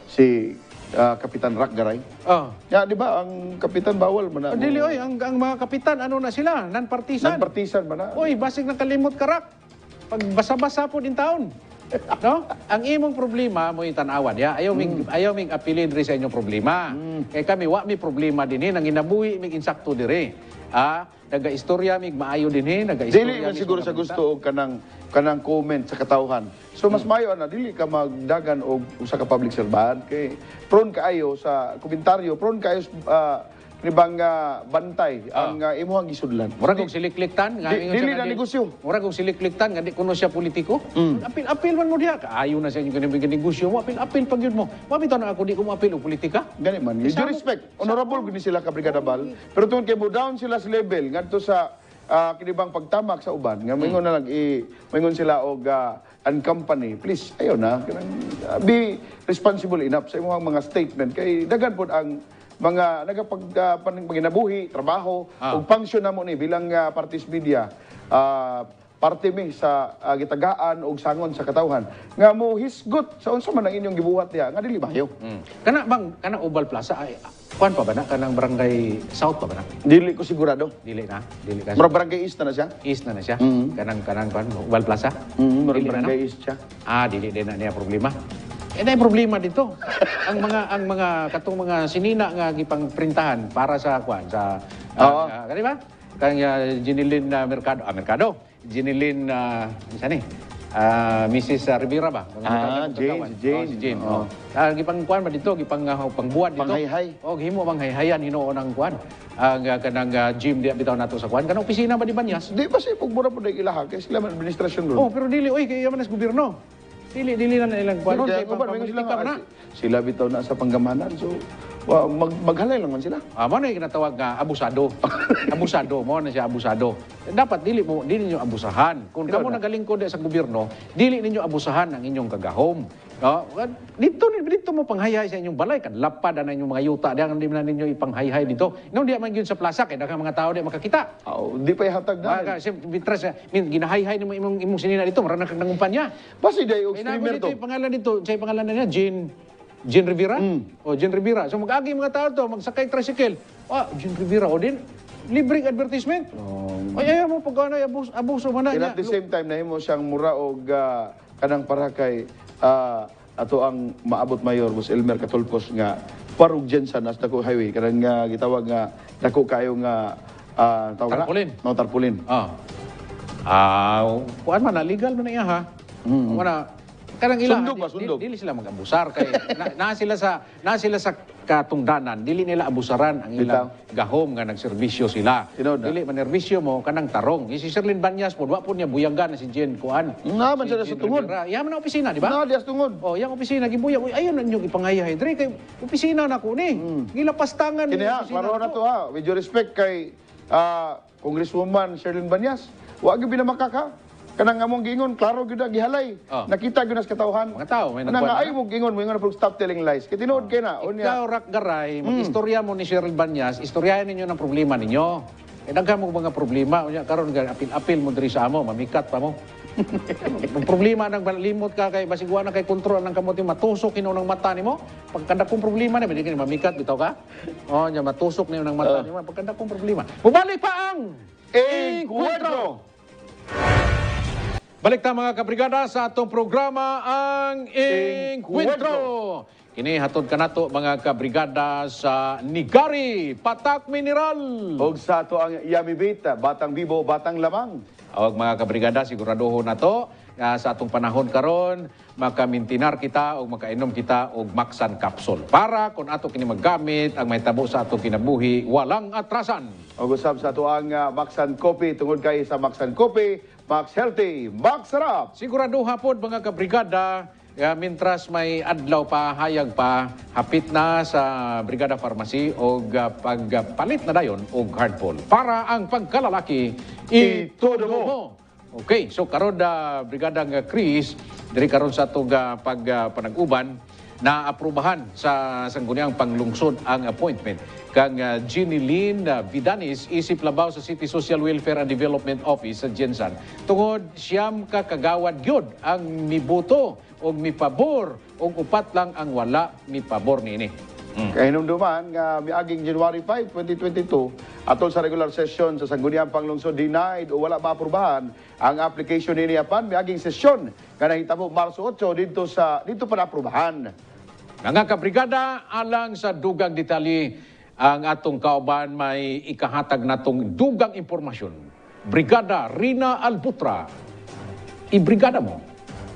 si Kapitan Rakgaray. Oh. Ya, di ba, ang Kapitan bawal man na. Dili oy, ang mga kapitan ano na sila, non-partisan. Nagpartisan man na. Oy, basig nakalimot karak. Pag basa-basa po din taon. No? Ang imong problema mo itanawan ya. Ayaw mig apilid ri sa inyong problema. Kay kami wa mi problema dinhi nang inabuhi mig insakto dire. Naga-istorya mig maayo dinhi, naga-istorya. Dili man siguro sa gusto og kanang comment sa katawhan. So mas mayo na dili ka magdagan og usa ka public servant kay prone kaayo sa komentaryo, prone kaayo kinibang bantay ang imuhang gisudlan. Murag kung silikliktan nga ingon Dili siya na nga negosyo. Murag kung silikliktan nga di kuno siya politiko. Apil man mo diha. Kaayo na siya yung negosyo mo. Apil pag yun mo. Mabitaw na ako di ko mo apil og politika. Gani man. With due respect, honorable gini sila ka Brigada Bal. Pero tungod kay mo down sila sa level ngadto sa kinibang pagtamak sa uban nga moingon na lang moingon sila og and company, please ayo na be responsible enough sa imong mga statement kay daghan pod ang mga nagapaginabuhi, trabaho, ug function namo ni bilang partis media, parte mi sa gitagaan ug sangon sa katawhan nga mo hisgot sa unsa man ang inyong gibuhat diha nga dili bayo. Kana Ubal Plaza ay kuan pa ba na kanang barangay South pa ba na? Dili ko sigurado. Dili ka. Mura barangay East na siya. East na siya. Kanang kuan Ubal Plaza. Mura Dili na, barangay East siya. Dili din na niya problema. Na problema dito. ang mga katong mga sinina nga gipang printahan para sa kuan sa kani ba? Kang Jinilin Mercado. Jinilin isa ni? Mrs. Rivera ba? Jane. Gipang kuan ba dito, gipang pangbuhat dito. Panghayhay. Himo manghayhayan hinuon ang kuan. Ang kanang gym di bitaw nato sa kuan. Kanang opisina ba di Banyas? Di ba siya pagmura po na ilaha kay sila man administrasyon doon. Pero dili kay yaman as gobyerno. Dili na ilang kuan. Kaya sila bitaw na sa panggamanan. So maghalay lang man sila. Mo na yung kinatawag nga abusado. Abusado mo na siya abusado. Dapat dili ninyo abusahan. Kung kamo nagalingkod sa gobyerno, dili ninyo abusahan ang inyong kagahom. No? Dito mo panghayhay sa inyong balay kan lapad na inyong mga yuta diyan di man ninyo ipanghayhay dito. Di man gyud sa plaza kay daghang mga tao di makakita. Di pa ihatag na. Ginahayhay nimo imong sinina dito marana kang nangumpanya. Basi day og streamer to. Pangalan dito, say pangalan na niya Jean Rivera? Jean Rivera. So mag-agi mga tao to, magsakay tricycle. Jean Rivera o din, libreng advertisement. Ayaw mo pag abuso mo na niya. At the same time, nahimo siyang mura o kanang para kay ato ang maabot mayor, Boss Elmer Catulcos nga parug dyan sa Nasdaq Highway. Kanang gitawag nga dako kayo nga tarpaulin. Tarpaulin. Kuan man na, legal man na iya ha. Kanang ila, sundog. Dili sila mag-abusar kay na sila sa katungdanan, dili nila abusaran ang ilang gahom nga nagserbisyo sila. Dili manerbisyo mo kanang tarong. Si Sherlyn Banyas po, wa po niya buyagan na si Jen Kuan. Man siya sa tungod. Yaman na opisina, di ba? Dias tungod. Yang opisina gibuyag. Ayon na inyong ipangayhay. Dre kay opisina na ko ni. Gilapastangan ni opisina. Klaro na to ha. With due respect kay Congresswoman Sherlyn Banyas, wa gyud binamakaka. Kanang among gingon, klaro gyud gihalay. Nakita gyud nas katawhan. Mga tao may nagkuan. Ay mo gingon, mo ingon stop telling lies. Kay tinuod kay na. Ikaw Rak Garay, mag-istorya mo ni Sherlyn Banyas, istoryahan ninyo ng problema ninyo. Daghan mo mga problema, unya karon apil mo diri sa amo, mamikat pa mo. Problema nang limot ka kay basigwa na kay kontrol ng kamote matusok hino ng mata nimo. Pagkanda kong problema na binigyan mamikat bitaw ka. Nya matusok niyo ng mata nimo pagkanda kong problema. Mubalik pa ang Encuentro. Balik ta mga kabrigada sa atong programa ang Encuentro. Kini hatod kanato mga kabrigada sa Nigari, Patak Mineral. Og sa ato ang Yummy Beta, Batang Bibo, Batang Lamang. Og mga kabrigada siguraduho na to sa atong panahon karon makamintinar kita o makainom kita og Maxan Capsule para kung ato kini maggamit ang mahitabo sa atong kinabuhi walang atrasan. Og usab sa ato ang Maxan Coffee tungod kay sa Maxan Coffee Max Healthy, Max Sarap. Siguraduha po mga kabrigada, mintras may adlaw pa, hayag pa, hapit na sa Brigada Pharmacy o pagpalit na dayon og hardball. Para ang pagkalalaki, itudo mo. Okay, so karon Brigada Chris, diri karon sa itong panag-uban, na aprubahan sa sangguniang panglungsod ang appointment kang Jinilin Vidanis isip labaw sa City Social Welfare and Development Office sa Jensan. Tungod siyam ka kagawad gyud ang miboto og mipabor og upat lang ang wala mipabor niini. Kay hinumduman nga miaging January 5, 2022 atol sa regular session sa sangguniang panglungsod denied o wala maaprubahan ang application niini apan miaging sesyon nga nahitabo Marso 8 dito pa naaprubahan. Mga kabrigada, alang sa dugang detalye, ang atong kauban may ikahatag natong dugang impormasyon. Brigada Rina Albutra, ibrigada mo.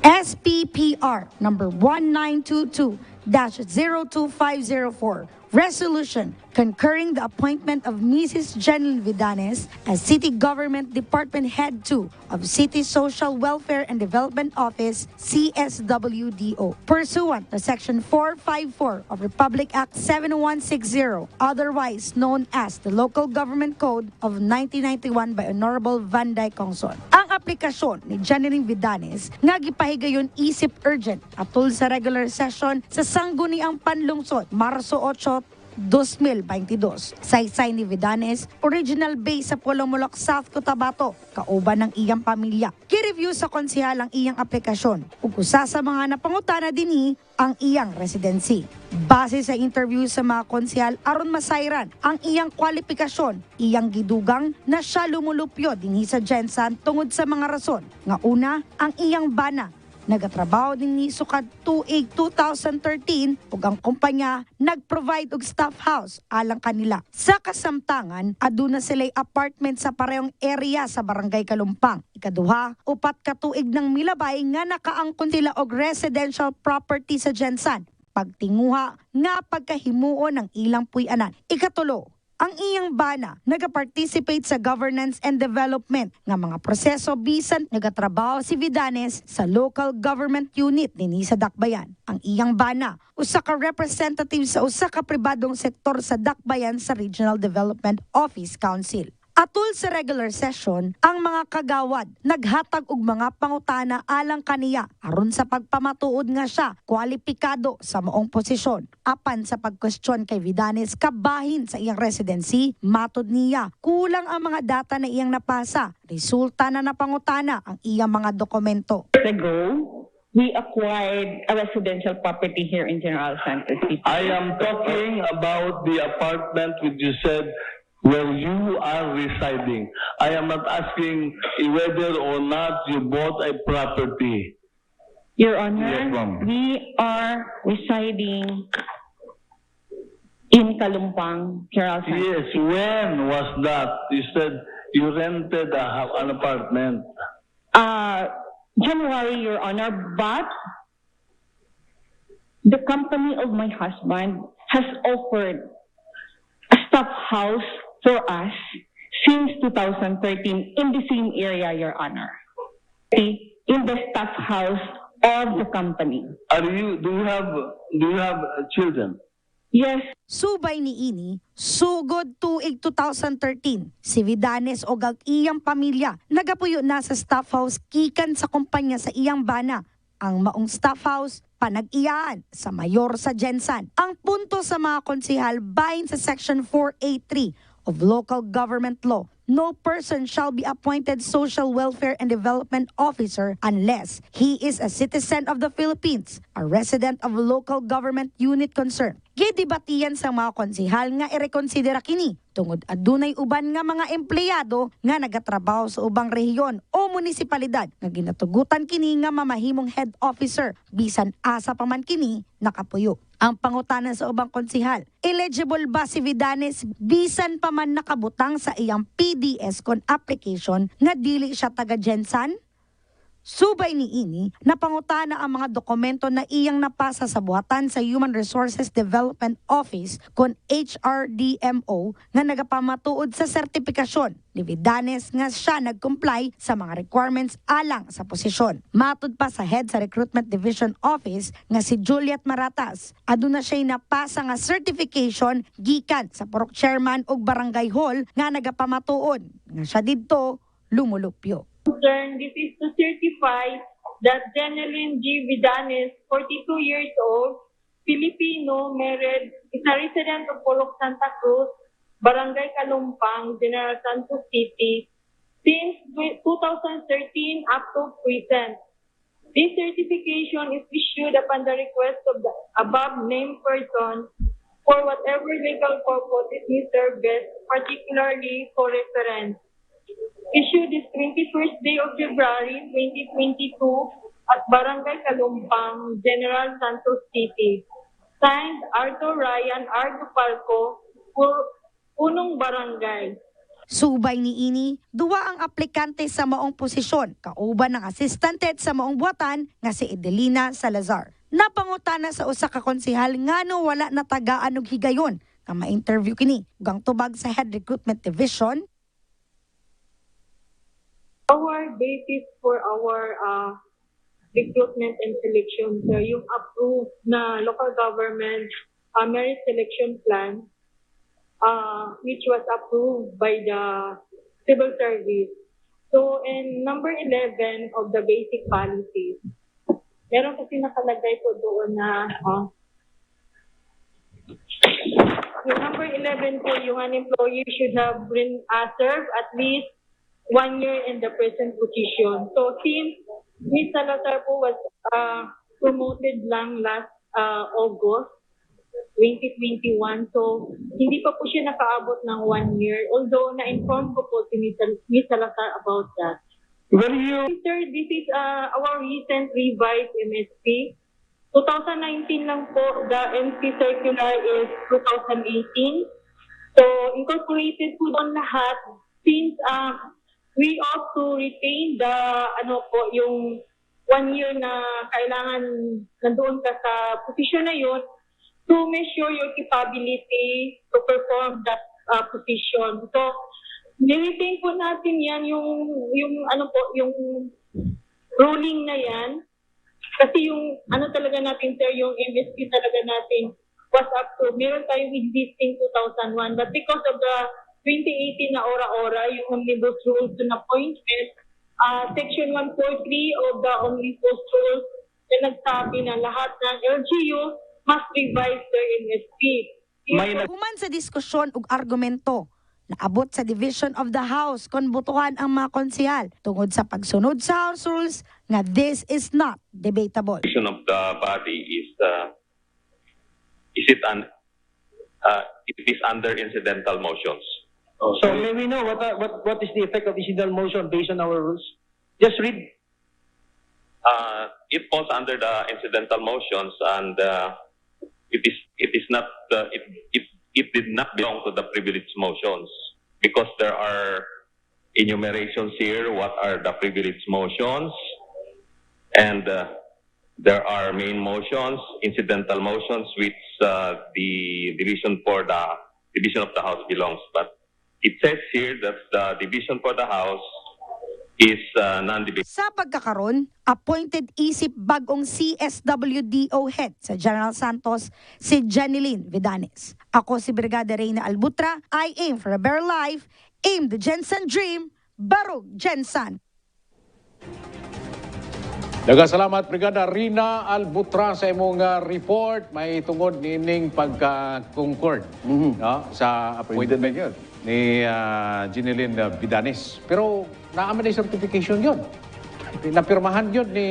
SPPR number 1922 1-02504. Resolution concurring the appointment of Mrs. Jeneline Vidanes as City Government Department Head 2 of City Social Welfare and Development Office, CSWDO, pursuant to Section 454 of Republic Act 7160, otherwise known as the Local Government Code of 1991 by Honorable Vanday Congson. Ang aplikasyon ni Jeneline Vidanes nga gipahigayon isip urgent atul sa regular session sa sangguniang panlungsod Marso 8, 2022. Saysay ni Vidanes, original base sa Polomolok, South Cotabato, kauban ng iyang pamilya. Ki-review sa konsehal ang iyang aplikasyon ug usa sa mga napangutana dinhi ang iyang residency. Base sa interview sa mga konsehal aron masayran ang iyang kwalifikasyon, iyang gidugang na siya lumulupyo dinhi sa Gensan tungod sa mga rason. Nga una, ang iyang bana nagatrabaho din ni sukad tuig 2013 ug ang kumpanya nag-provide og staff house alang kanila. Sa kasamtangan, aduna sila'y apartment sa parehong area sa Barangay Kalumpang. Ikaduha, 4 ka tuig ng milabay nga nakaangkon sila og residential property sa Gensan. Pagtinguha nga pagkahimuon ng ilang puy-anan. Ikatulo, ang iyang bana nagaparticipate sa governance and development nga mga proseso bisan nagatrabaho si Vidanes sa local government unit dinhi sa Dakbayan. Ang iyang bana usa ka representative sa usa ka pribadong sektor sa Dakbayan sa Regional Development Office Council. Atul sa regular session, ang mga kagawad naghatag og mga pangutana alang kaniya aron sa pagpamatuod nga siya kwalipikado sa maong posisyon. Apan sa pagkwestiyon kay Vidanes kabahin sa iyang residency, matod niya kulang ang mga data na iyang napasa. Resulta na napangutana ang iyang mga dokumento. Ago, we acquired a residential property here in General Santos City. I am talking about the apartment which you said where you are residing. I am not asking whether or not you bought a property. Your Honor, Yes, ma'am. we are residing in Kalumpang, General Santos. Yes, when was that? You said you rented an apartment. January, Your Honor, but the company of my husband has offered a staff house for us since 2013 in the same area, Your Honor. In the staff house of the company. Do you have children? Yes. Subay ni ini, sugod tuig 2013, si Vidanes o ang iyang pamilya nagapuyo na sa staff house gikan sa kumpanya sa iyang bana. Ang maong staff house panag-iyaan sa mayor sa Gensan. Ang punto sa mga konsehal bahin sa Section 483 of Local Government Law, no person shall be appointed Social Welfare and Development Officer unless he is a citizen of the Philippines, a resident of a local government unit concerned. Gidibatiyan sa mga konsehal nga irekonsidera kini tungod adunay uban nga mga empleyado nga nagatrabaho sa ubang rehiyon o munisipalidad nga ginatugutan kini nga mamahimong head officer bisan asa pa man kini nakapuyo. Ang pangutana sa ubang konsehal, eligible ba si Vidanes bisan pa man nakabutang sa iyang PDS con application nga dili siya taga Gensan? Subay ni ini, napangutana ang mga dokumento na iyang napasa sa buhatan sa Human Resources Development Office kon HRDMO nga nagapamatuod sa sertipikasyon ni Vidanes nga siya nag-comply sa mga requirements alang sa posisyon. Matud pa sa head sa Recruitment Division Office nga si Juliet Maratas, aduna siya napasa nga certification gikan sa Purok Chairman ug Barangay Hall nga nagapamatuod nga siya didto lumulupyo. This is to certify that Jeneline G. Vidanes, 42 years old, Filipino, married, is a resident of Polok Santa Cruz, Barangay Kalumpang, General Santos City, since 2013 up to present. This certification is issued upon the request of the above named person for whatever legal purpose it may serve best, particularly for reference. Issued this 21st day of February 2022 at Barangay Kalumpang, General Santos City. Signed, Arthur Ryan R. Dupalco, Punong Barangay. Subay ni ini, duwa ang aplikante sa maong posisyon, kauban ng assistant head sa maong buhatan nga si Edelina Salazar. Napangutana sa usa ka konsehal ngano wala natagaan og higayon nga ma-interview kini gang tubag sa Head Recruitment Division. Our basis for our recruitment and selection, sir, yung approved na local government merit selection plan, which was approved by the civil service. So, in number 11 of the basic policies, meron kasi nakalagay po doon na yung number 11 po, yung an employee should have been served at least 1 year in the present position. So, since Ms. Salazar po was promoted lang last August 2021, so hindi pa po siya nakaabot ng 1 year, although na-inform ko po si Ms. Salazar about that. Will you? Sir, this is our recent revised MSP. 2019 lang po, the MP circular is 2018. So, incorporated po doon lahat since we ought to retain the, yung 1 year na kailangan nandoon ka sa posisyon na yun to measure your capability to perform that position. So, niliting po natin yan yung ruling na yan. Kasi yung talaga natin, sir, yung MSP talaga natin was up to, meron tayong existing 2001. But because of the 2018 na ora-ora, yung Omnibus Rules on Appointment, Section 143 of the Omnibus Rules na nagsabi na lahat ng LGU must revise their MSP. Human sa diskusyon ug argumento, naabot sa Division of the House kon botohan ang mga konsehal tungod sa pagsunod sa House Rules nga this is not debatable. Decision of the body is it is under incidental motions. So may we know what is the effect of incidental motion based on our rules? Just read. It falls under the incidental motions, and it did not belong to the privileged motions because there are enumerations here. What are the privileged motions? And there are main motions, incidental motions, which the division of the House belongs. But it says here that the division for the House is non-debatable. Sa pagkakaroon, appointed isip bagong CSWDO head sa General Santos si Jeneline Vidanes. Ako si Brigada Reyna Albutra. I aim for a better life. Aim the Jensen dream. Barug Jensen. Daghang salamat, Brigada Rina Albutra, sa imong report. May tungod nining pagka-concord no, sa appointment ni Jeneline Vidanes. Pero naaman na certification yun. Napirmahan yun ni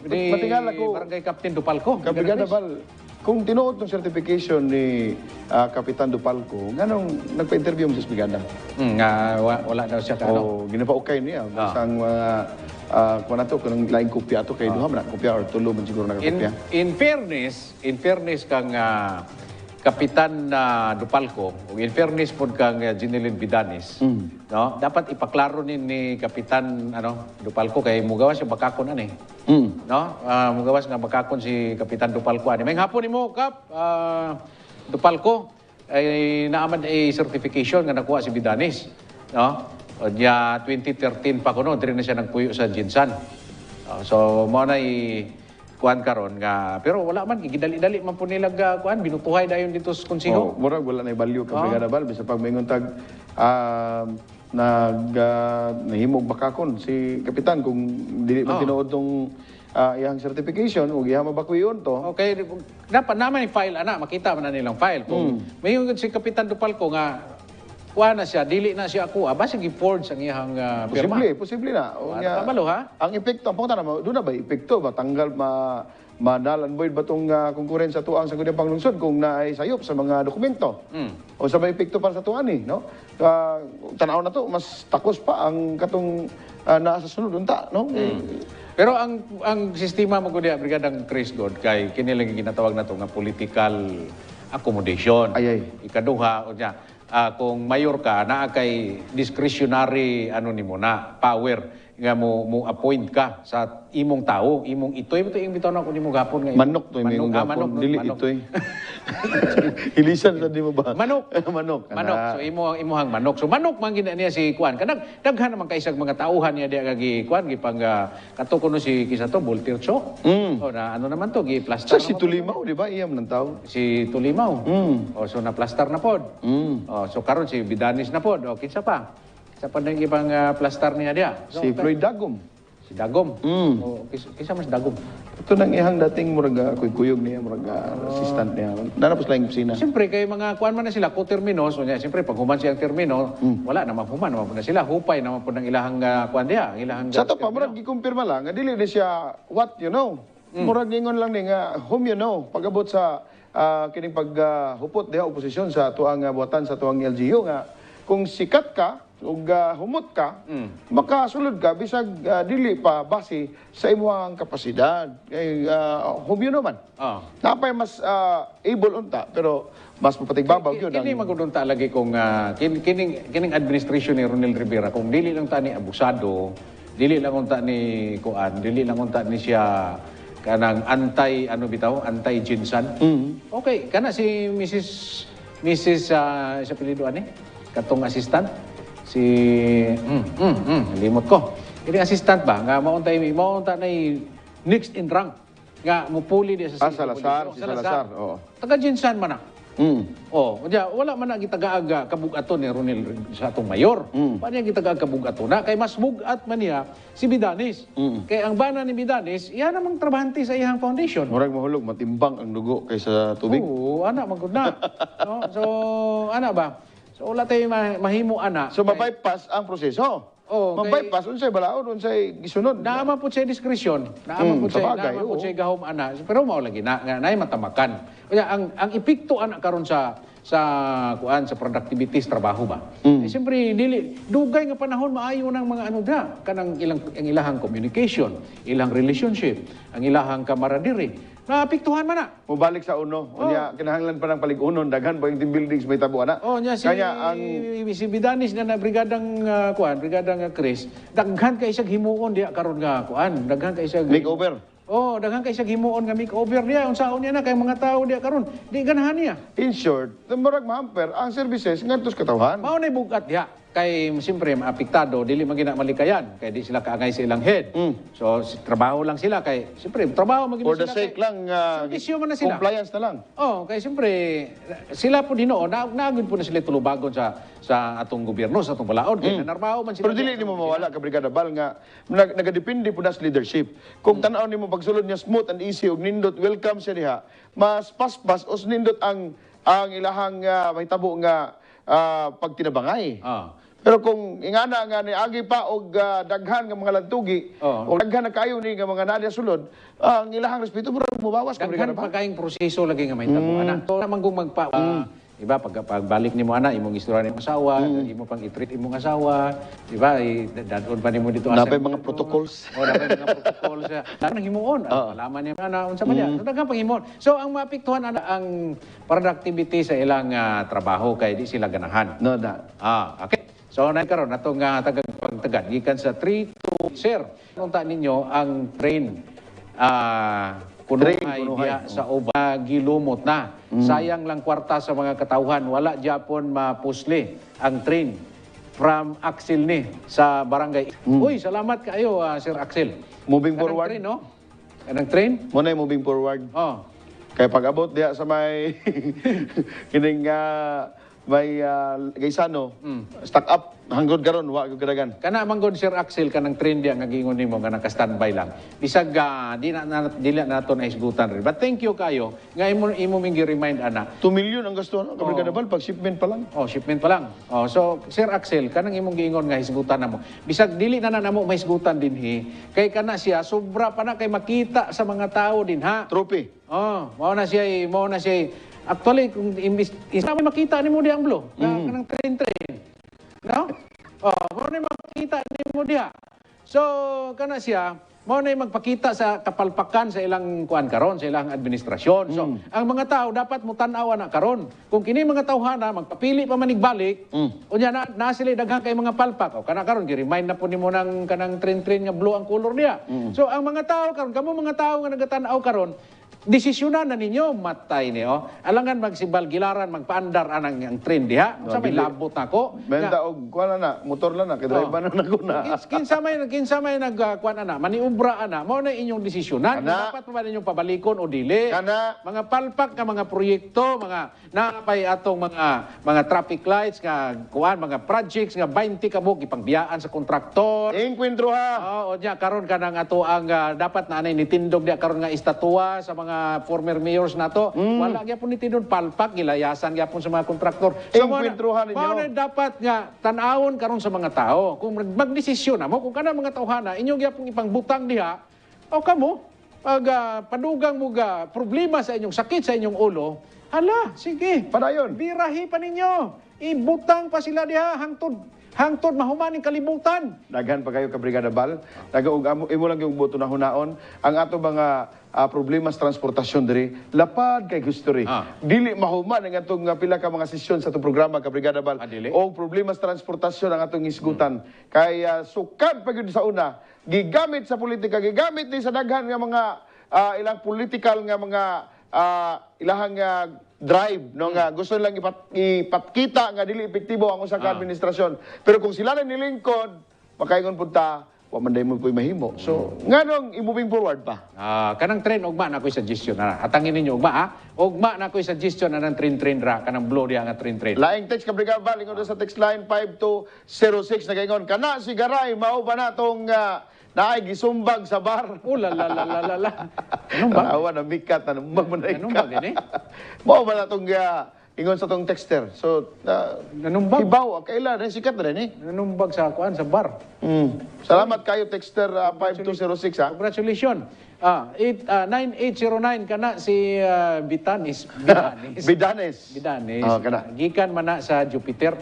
matingala ko, Barangay Captain Dupalco. Brigada Val, kung tinuot ng certification ni Kapitan Dupalco, nganong nagpa-interview mo sa Brigada? Wala daw siya ginapaukay niya. Basang kung nato, kung laing kopya ito, kay duha man kopya or tulo man siguro nakakopya. In fairness kang Kapitan Dupalco, in fairness po kang Jeneline Vidanes, no? Dapat ipaklaro ni Kapitan Dupalco kay mugawas yung bakakon no? Mugawas nga bakakon si Kapitan Dupalco ani. May hapon nimo Kap Dupalco ay naaman ay certification nga nakuha si Vidanes, no? O niya 2013 pa kuno diri na siya nagpuyo sa Jinsan. So mo na kuan karon nga pero wala man gidali-dali man po nila kuan binutuhay dayon dito sa konseho. Murag wala na value ka Brigada Val bisa pag maingon tag nahimog bakakon si Kapitan kung dili man tinuod tong iyang certification ug iya mabakwiyon to. Okay, dapat naman i-file makita man na nilang file kung mayong si Kapitan Dupalco nga kuha na siya, dili na siya ako, basig i-forge ang iyang pirma. Posible na. Kabalo, ha? Ang epekto, ang punta na, doon na ba epekto? Matanggal, madalan void ba itong konkuren sa tuang sa Gudang Panglungsod kung naay sayop sa mga dokumento? O sa may epekto para sa tuan no? Tanaw na to, mas takos pa ang katong nasa sunod unta, no? Pero ang sistema mo ko diya, Brigadang Chris God, kay kinilang ginatawag na to nga political accommodation. Ikaduha, o niya, kung mayor ka, naa kay discretionary nimo na power nga mo appoint ka sa imong tao, imong itoy mo to yung bitaw na ko nimo gapon nga Manok to yung gapon. manok, Dili manok. ito'y. Ilisan sa di mo ba? Manok. Manok. Manok. So imuhang manok. So manok man gina niya si Kuan. Kanang daghan naman kaisag mga tauhan niya diya gi Kuan gipang kato kuno si kisa to Voltircho. O na ano naman to gi plaster. Sa si Tulimaw, di ba? Iyam ng tao. Si Tulimaw. O so na plaster na pod. O so karon si Vidanis na pod. O kinsa pa? Sa pandang ibang plaster niya dia. So, Si Floyd Dagom. Si Dagom. O kinsa mas Dagom? Ito nang ihang dating muraga kuyog niya, muraga assistant niya. Nanapos lang yung kusina. Siyempre, kay mga kuan man na sila, ko-termino, so niya, siyempre, pag human siyang termino, wala naman human po na sila. Hupay naman po ng ilahang kuan diya. Ilahang Sa to pa, murag gikumpirma lang, nga dili na siya what you know. Murag ingon lang ni nga whom you know. Pag-abot sa kining paghupot diha oposisyon sa tuang buhatan sa tuang LGU nga kung sikat ka ug humot ka, makasulod ka bisag dili pa base sa imong kapasidad. Kay whom you know man. Napay mas able unta pero mas mapatigbabaw yun. Kini magudunta lagi kung kining administration ni Ronel Rivera kung dili lang ta ni abusado, dili lang unta ni kuan, dili lang unta ni siya kanang anti Jinsan. Okay, kana si Mrs. sa apelyido ani katong assistant si limot ko. Ini assistant ba nga maunta na next in rank nga mupuli di sa Salazar, si Salazar. Oo. Taga Jinsan man na. Wala man na gitagaaga kabugaton ni Ronel sa atong mayor. Paano niya gitagaag kabugaton na? Kay mas bugat man niya si Vidanis. Kay ang bana ni Vidanis, iyan namang trabahante sa iyang foundation. Murag mahulog, matimbang ang dugo kaysa tubig. Oo, ana, magod na. No? So, ana ba? So, wala tayo mahimo, ana. So, mabypass ang proseso. Mabypass, unsay balaod, unsay gisunod. Naama po siya diskresyon. Naama po siya gahom, ana. Pero mao lagi na matamakan. Kaya ang epekto ana karon sa productivities trabaho ba. Siyempre dugay nga panahon maayo ng mga ano da kanang ilahang communication, ilang relationship, ang ilahang kamaradiri. Naapektuhan man na. Mubalik sa uno. Unya kinahanglan pa ng paligunon daghan pa yung team buildings may tabo ana. Nya si Vidanis na brigadang brigadang Chris, daghan kay isag himuon diya karon nga daghan kay isag makeover. Daghan kay isag himuon nga makeover diya unsaon niya na kay mga tao diya karon. Di ganahan niya. In short, murag mahamper ang services ngadto sa katawhan. Mao nay bugat diya. Kay siyempre maapektado dili man gina malikayan kay di sila kaangay sa ilang head. So trabaho lang sila kay siyempre trabaho man for the sake lang compliance na lang. Kay siyempre sila po dinoon naagud po na sila tulubagon sa atong gobyerno sa atong balaod kay nanarbaho man sila. Pero dili nimo mawala ka Brigada Bal nga nagadepende po na sa leadership. Kung tan-aw nimo pagsulod niya smooth and easy ug nindot welcome siya diha, mas paspas os nindot ang ilahang mahitabo nga pagtinabangay. Pero kung ingana nga ni agi pa og daghan nga mga lantugi o daghan na kayo ni nga mga nadya sulod, ang ilahang respeto mo mubawas ka Brigada Bal. Daghan pa kayong proseso lagi nga mahitabo ana. So naman kung iba pagbalik nimo ana imong istorya ni asawa, imo pang i-treat imong asawa, di ba? Dadon pa nimo dito napay mga protocols. Napay mga protocols. Nang himuon, malaman niya ana unsa man niya. Daghan pang himuon. So ang maapektuhan ana ang productivity sa ilang trabaho kay di sila ganahan. No da. Okay. So karon atong tagapagtagad gikan sa 3 to sir. Unta ninyo ang train kunuhay diya sa uba gilumot na. Sayang lang kwarta sa mga katawhan. Wala Japon mapusli ang train from Axel ni sa barangay. Uy, salamat kayo Sir Axel. Moving forward. Train, no? Kanang train? Muna moving forward. Kaya pag-abot diya sa may kining may gaysano, stock up, hanggod karon wa gyud kadagan. Kana manggod Sir Axel kanang trend diya nga gingon nimo nga naka-standby lang. Bisag dili nato na isgutan rin. But thank you kayo nga imo mingi remind ana. 2 million ang gasto no Brigada Bal pag shipment pa lang. Shipment pa lang. So Sir Axel kanang imong giingon nga hisgutan namo. Bisag dili na namo mahisgutan dinhi kay kana siya sobra pa na kay makita sa mga tao din ha. Trophy. Mao na siya. Actually, kung may makita ni mo di ang blow, kanang train. No? Kung may makita ni mo diha. So, kana siya, mao na magpakita sa kapalpakan sa ilang kuan karon, sa ilang administrasyon. So, ang mga tao dapat mo tan-aw na karon. Kung kini mga tawhana magpapili pa manigbalik, unya na sila daghang kay mga palpak. O kana karon gi-remind na po nimo nang kanang tren-tren nga blue ang color niya. So, ang mga tao karon, kamo mga tao nga nagatan-aw karon, desisyonan na ninyo matay niyo. Alangan magsibal gilaran magpaandar anang ang trend diha. Sa may labot nako. Benta og kuan na, motor na kay driver na nako na. Kinsa may nagkuan ana, maniubra ana. Mao na inyong desisyonan. Dapat pa ba ninyong pabalikon o dili? Mga palpak nga mga proyekto, mga napay atong mga traffic lights nga kuan, mga projects nga 20 kabog ipangbiyaan sa kontraktor. Enkwentro ha. Oo, nya karon kanang ato ang dapat na anay nitindog dia karon nga estatwa sa mga former mayors nato. Wala gyapon nitindog palpak, gilayasan gyapon sa mga kontraktor. Engkwentrohan ninyo. Mao na dapat nga tan-awon karon sa mga tao. Kung magdesisyon na mo kung kana mga tawhana inyo gyapon ipangbutang diha, o kamo pag padugang mo ga problema sa inyong sakit sa inyong ulo, hala, sige. Padayon. Birahi pa ninyo. Ibutang pa sila diha hangtod mahumaning kalibutan. Daghan pa kayo ka Brigada Bal. Nagaug imo lang yung boto na hunaon. Ang ato mga problema sa transportasyon diri lapad kay history. Dili mahuman ang atong pila ka mga sesyon sa atong programa ka Brigada Bal. O problema sa transportasyon ang atong isgutan. Kay sukad pa gyud sa una, gigamit sa politika, gigamit din sa daghan nga mga ilang political nga mga ilahang drive no nga gusto lang ipatkita nga dili epektibo ang usa ka administrasyon, pero kung sila na nilingkod makaingon punta wa man day mo puy mahimo. So nganong i-moving forward pa kanang trend ugma na ko'y suggestion na atangin ninyo ugma na ko'y suggestion na ng trend ra kanang blow diha nga trend. Laing text ka Brigada Bal ingon sa text line 5206 nagaingon kana si Garay mao ba natong naay gisumbag sa bar. La. Anong ba? Awa na mikat na numbag man Anong ba gani? Mao ba na tong ingon sa tong texter. So nanumbag. Ibaw kailan sikat na rin Nanumbag sa kuan sa bar. Salamat kayo texter 5206 ha. Congratulations. 9809 kana si Bidanes. Oh, kana. Gikan man na sa Jupiter.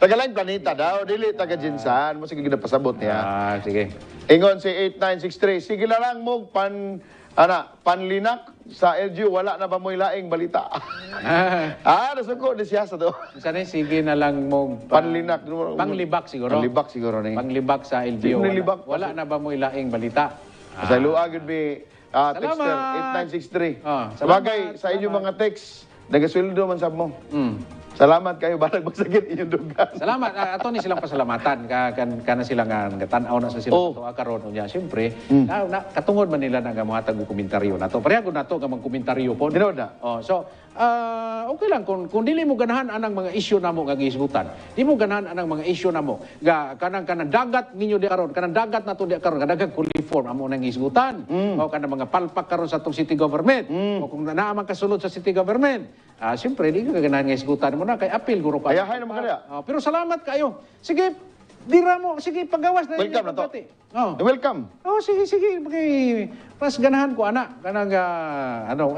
Tagalang planeta daw, dili taga Jinsan, mo sige ginapasabot niya. Sige. Ingon si 8963, sige lang mo panlinak sa LGU, wala na ba mo'y laing balita? Nasuko di siya sa to. Sana sige na lang mo panlinak. Panglibak siguro. Panglibak sa LGU. Wala na ba mo ilaing balita? Sa luagid mi texter 8963. Sabagay sa inyong mga text, nagasweldo man sab mo. Salamat kayo barang magsagit inyong dugan. Salamat ato ni silang pasalamatan kana sila nga tan-aw na sa sila to karon unya syempre katungod man nila nga mga tag-komentaryo nato. Parehagod nato nga mag-komentaryo po. So okay lang kung dili mo ganahan anang mga isyu namo nga gihisgutan. Di mo ganahan anang mga isyu namo nga kanang dagat ninyo di karon, kanang dagat nato di karon, daghang kuliform amo nang gihisgutan. O kanang mga palpak karon sa atong city government. O kung naa man kasulod sa city government. Siyempre, di ka ganahan nga isgutan mo na kay apil guro pa. Ayahay naman kaya. Pero salamat kayo. Sige, dira mo, sige pagawas na. Welcome na to. Welcome. Sige. Mas ganahan ko anak kanang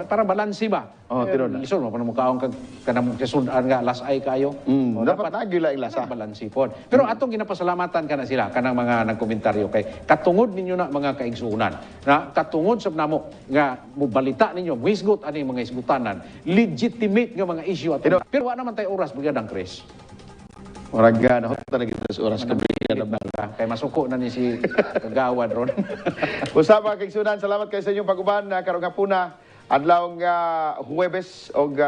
para balansi ba. Tiron na. Lisod mo pa mo kaong kanang kasudan nga lasay kayo. Dapat nagila ilasa. Balansi pod. Pero atong ginapasalamatan kana sila kanang mga nagkomentaryo kay katungod ninyo na mga kaigsuunan. Na katungod sab namo nga mobalita ninyo hisgot ani mga hisgutanan, legitimate nga mga issue ato. Pero wa naman tay oras Brigadang Chris. Oraga na hota na kita sa oras ka Brigada Bal. Kay masuko na ni si Kagawad ron. Usaba kay sunan, salamat kayo sa inyong pag-uban karong hapuna adlaw nga Huwebes og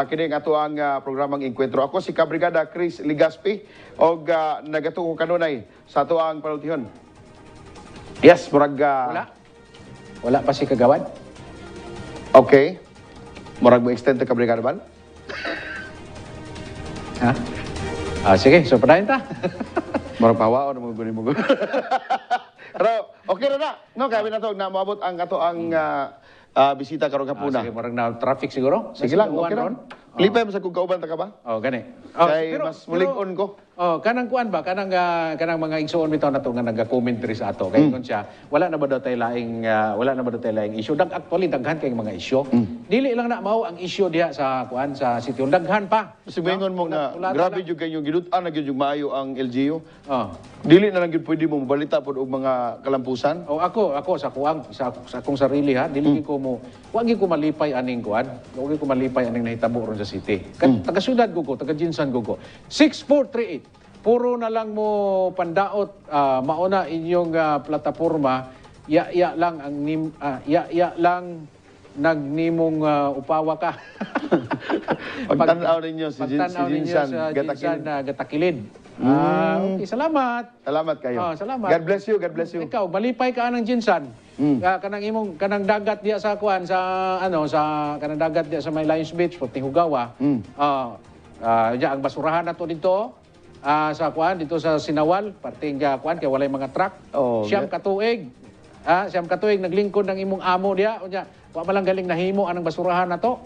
kini ato ang programang Enkwentro. Ako si Kabrigada Chris Ligaspi og nagatuo kanunay sa ato ang panultihon. Yes, murag Wala pa si Kagawad. Okay. Murag mo extend to Kabrigada Bal. Ha? Sige, so padayon ta. Murag pawaon mo guni mo. Pero okay na. No, kaya na to na maabot ang ato ang bisita karong hapuna. Sige, murag na traffic siguro. Sige lang, okay lang. Lipay mo sa kung kauban ta ka ba? Gani. Kay mas mulig-on ko. Kanang kuan ba kanang mga igsuon bitaw nato nga naga-commentary sa ato. Kay kun siya, wala na ba daw tay laing issue. Actually daghan kay mga issue. dili lang na mao ang issue diha sa kuan sa City Hall. Daghan pa. Kasi maingon mo nga, Ulat- grabe ulat- yung kayo ginutan na yung maayo ang LGU. Oh. Dili na lang yun pwede mo mabalita po og mga kalampusan. O ako sa akong sarili ha, dili ko mo wagi ko malipay aning kuan, wagi ko malipay aning nahitabo ron sa city. Taga syudad ko, taga Jinsan ko. 6438. Puro na lang mo pandaot mauna inyong plataporma, ya lang ang ya lang nagnimong upawa ka. Pagtanaw ninyo si Pagtanaw ninyo Jinsan, sa Gatakilid. Jinsan na Gatakilid. Okay, salamat. Salamat kayo. Salamat. God bless you, God bless you. Ikaw, malipay ka ng Jinsan. Kanang dagat diya sa kuan sa kanang dagat diya sa may Lions Beach, Puting Hugawa. Diya ang basurahan nato dito. Sa kuan dito sa Sinawal, parting kuan kay walay mga truck. Siyam katuig. Siyam katuig naglingkod ng imong amo diya. Unya, wa man lang galing nahimo anang basurahan nato.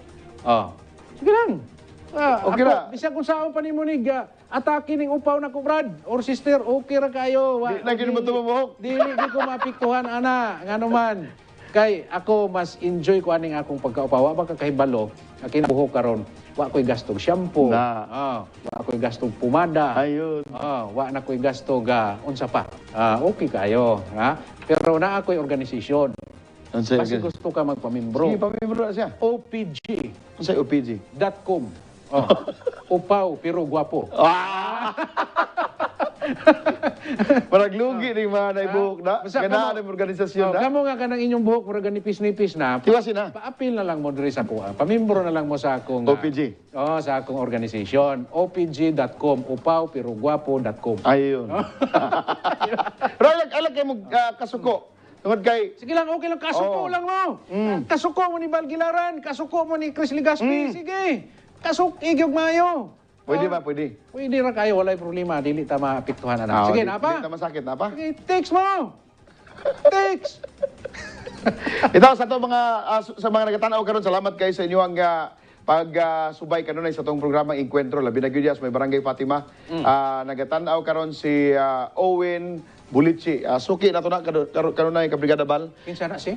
Sige lang. Okay Ako, ra. bisag kung saan pa ni mo nig atake ning upaw na ko brad or sister, okay ra kayo. Di lagi naman tumumuhok. Dili ko mapiktuhan ana, ngano man. Kay ako mas enjoy ko aning akong pagkaupaw, wa ba kakahibalo. Akin buhok karon, wa ko'y gastog shampoo. Wa ko'y gastog pumada. Ayun. Wa na ko'y gastog unsa pa. Okay kayo, ha? Pero naa ko'y organisasyon. Kasi gusto ka magpamimbro. Sige, pamembro na siya. OPG. Ano sa'yo, OPG? .com. Upaw, pero guwapo. Parang lugi ng mga naibuhok na. Basta Ganaan kamo- ng organisasyon na. Kamo nga kanang inyong buhok, mura ganipis-nipis na. Tiwasin na. Pa-appeal na lang mo diri sa kuha. Pamimbro na lang mo sa akong... OPG. Sa akong organisasyon. OPG.com. Upaw-pero-guwapo.com. Ayun. Pero alag kayo kasuko. Tungod kay... Sige lang, okay lang. Kasuko lang mo. Kasuko mo ni Balgilaran. Kasuko mo ni Chris Ligaspi. Sige. Igyog mayo. Pwede ba? Pwede. Pwede ra kayo. Walay problema. Dili ta maapektuhan na. Sige, napa? Hindi na masakit, napa? Sige, text mo. Text. Ito, sa to mga, sa mga nagatanaw karon, salamat kayo sa inyo ang pag-subay kanunay sa tong programang Encuentro. Labi na gyud sa may Barangay Fatima. Nagatanaw karon si Owen Bulici. Suki na to na kanunay ka Brigada Bal. Kinsa na si?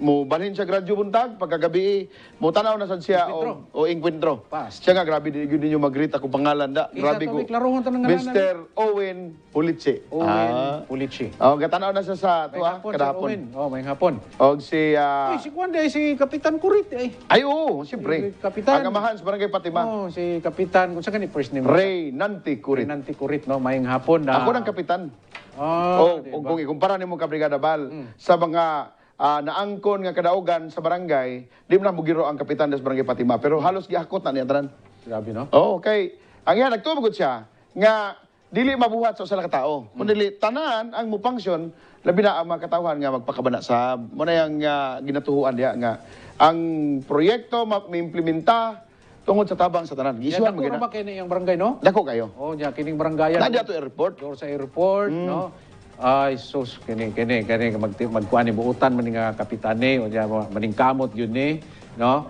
Mo balhin siya gradyo buntag pagkagabi mo tanaw na sad siya o Encuentro. Pas. Siya nga grabe di gyud ninyo mag-greet ako pangalan da. Kinsa Grabe to, ko. iklarohon ta ng ngalan. Mr. Owen Bulici. Owen Pulici. Gatanaw na siya sa May tuwa hapon, kada Sir hapon. Owen. May hapon. Og si Si Kwan day, si Kapitan Kurit. ay oo, siyempre. Si Kapitan. Ang amahan sa Barangay Fatima. Si Kapitan, kung saan ka ni first name? Ray Nanti Kurit. Nanti Kurit, no? Maying hapon na. Ako ng kapitan. Diba? Kung ikumpara nimo ka Brigada Bal sa mga naangkon nga kadaugan sa barangay, di mo na mugiro ang kapitan sa Barangay Fatima. Pero halos gihakot na niya tanan. Grabe, no? Okay. Ang yan, nagtumugod siya nga dili mabuhat sa usa ka tawo. Kundi tanan ang mupangsyon labi na ang mga katawhan nga magpakabana sa mo na yang ginatuhuan diya nga ang proyekto maimplementa tungod sa tabang sa tanan. Yan, Gisuan ako mo na gina. ba kayo na yung barangay, no? Dako kayo. Kining barangayan. Na diya to airport. Door sa airport, no? Ay, sus, kini magkuhan ni buutan maning kapitane o diya maning kamot yun ni, no?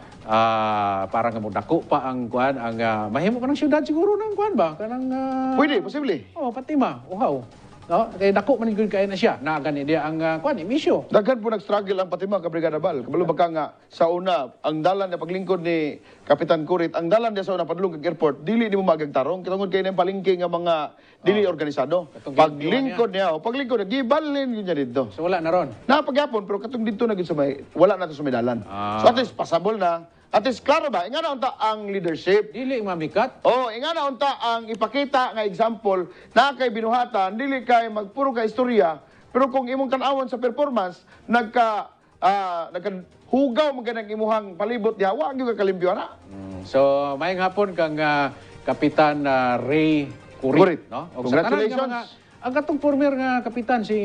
Para nga mo dako pa ang kuan ang mahimo kanang syudad siguro nang kuan ba kanang Pwede, posible. Fatima, uhaw. No? Kay dako man gyud kay na siya. Na gani dia ang kuan emisyo. Daghan po nag-struggle ang Fatima ka Brigada Bal. Kabalo ba ka nga sa una ang dalan na paglingkod ni Kapitan Kurit, ang dalan dia sa una padulong kag airport, dili nimo magagtarong kitungod kay nang palingki nga mga dili organisado. Paglingkod niya, paglingkod gibalin gyud niya dito. So wala na ron. Napagyapon pero katong dito na gyud sa may wala na to sa may dalan. So at least pasabol na. At least klaro ba, ingana unta ang leadership. Dili mamikat. Ingana unta ang ipakita nga example na kay binuhatan, dili kay magpuro ka istorya, pero kung imong tan-awon sa performance, naghugaw man ganang imuhang palibot diha, wa gyud ka kalimpyo ana. So mayong hapon kang Kapitan Ray Kurit, no? Og sa tanan nga Congratulations. ang katong former nga kapitan si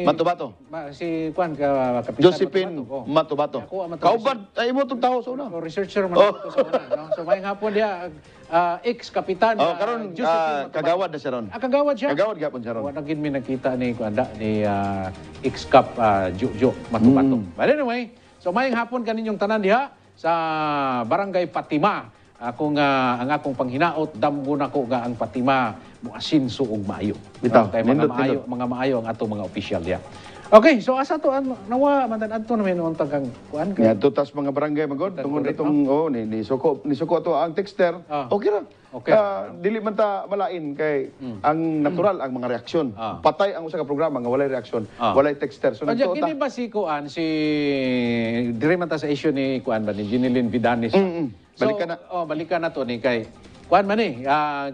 Matubato. si Kwan Kapitan Josephine Matubato. Matubato. Ako ang Matubato. Kaubad ay imo tong tawo sa una. Researcher man ako sa una, no? So mayong hapon dia ex-kapitan Karon Josephine Matubato. kagawad na siya ron. Kagawad siya. Kagawad gyapon siya ron. Wala gid mi nakita ni Kuanda ni ex-cap Jojo Matubato. But anyway, so mayong hapon kaninyong tanan diha sa Barangay Fatima. Ang akong panghinaot damgo nako nga ang Fatima mo asinso og maayo. Bitaw, Kay nindot, mga maayo ang atong mga opisyal diha. Okay, so asa to nawa man adto na may untang kang kuan ka. Yan, tutas mga barangay magod tungod correct, itong ni suko to ang texter. Ah. Okay ra. Okay. Dili man ta malain kay ang natural ang mga reaksyon. Ah. Patay ang usa ka programa nga walay reaksyon, Ah. walay texter. So Kanya nagtuo ta. kini ba si kuan si dire man ta sa issue ni kuan ba ni Jeneline Vidanes. Balikan na. Balikan na to ni kay kuan man ni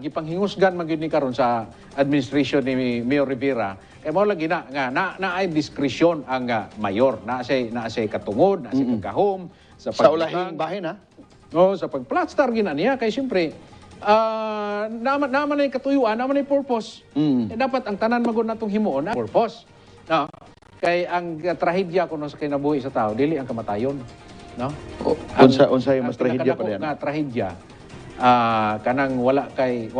gipanghingusgan man gyud ni karon sa administration ni Mayor Rivera. Kay mao lagi na nga na ay diskresyon ang mayor, na say katungod, na say kagahom Sa pagbutang. ulahing bahin ha. Sa pag-platstar gina niya kay siyempre naman ay katuyuan, naman ay purpose. Dapat ang tanan magud natong himuon na purpose. No? Kay ang trahedya kuno sa kinabuhi sa tao dili ang kamatayon, no? Unsay mas trahedya pa diyan? diyan? Nga trahedya kanang wa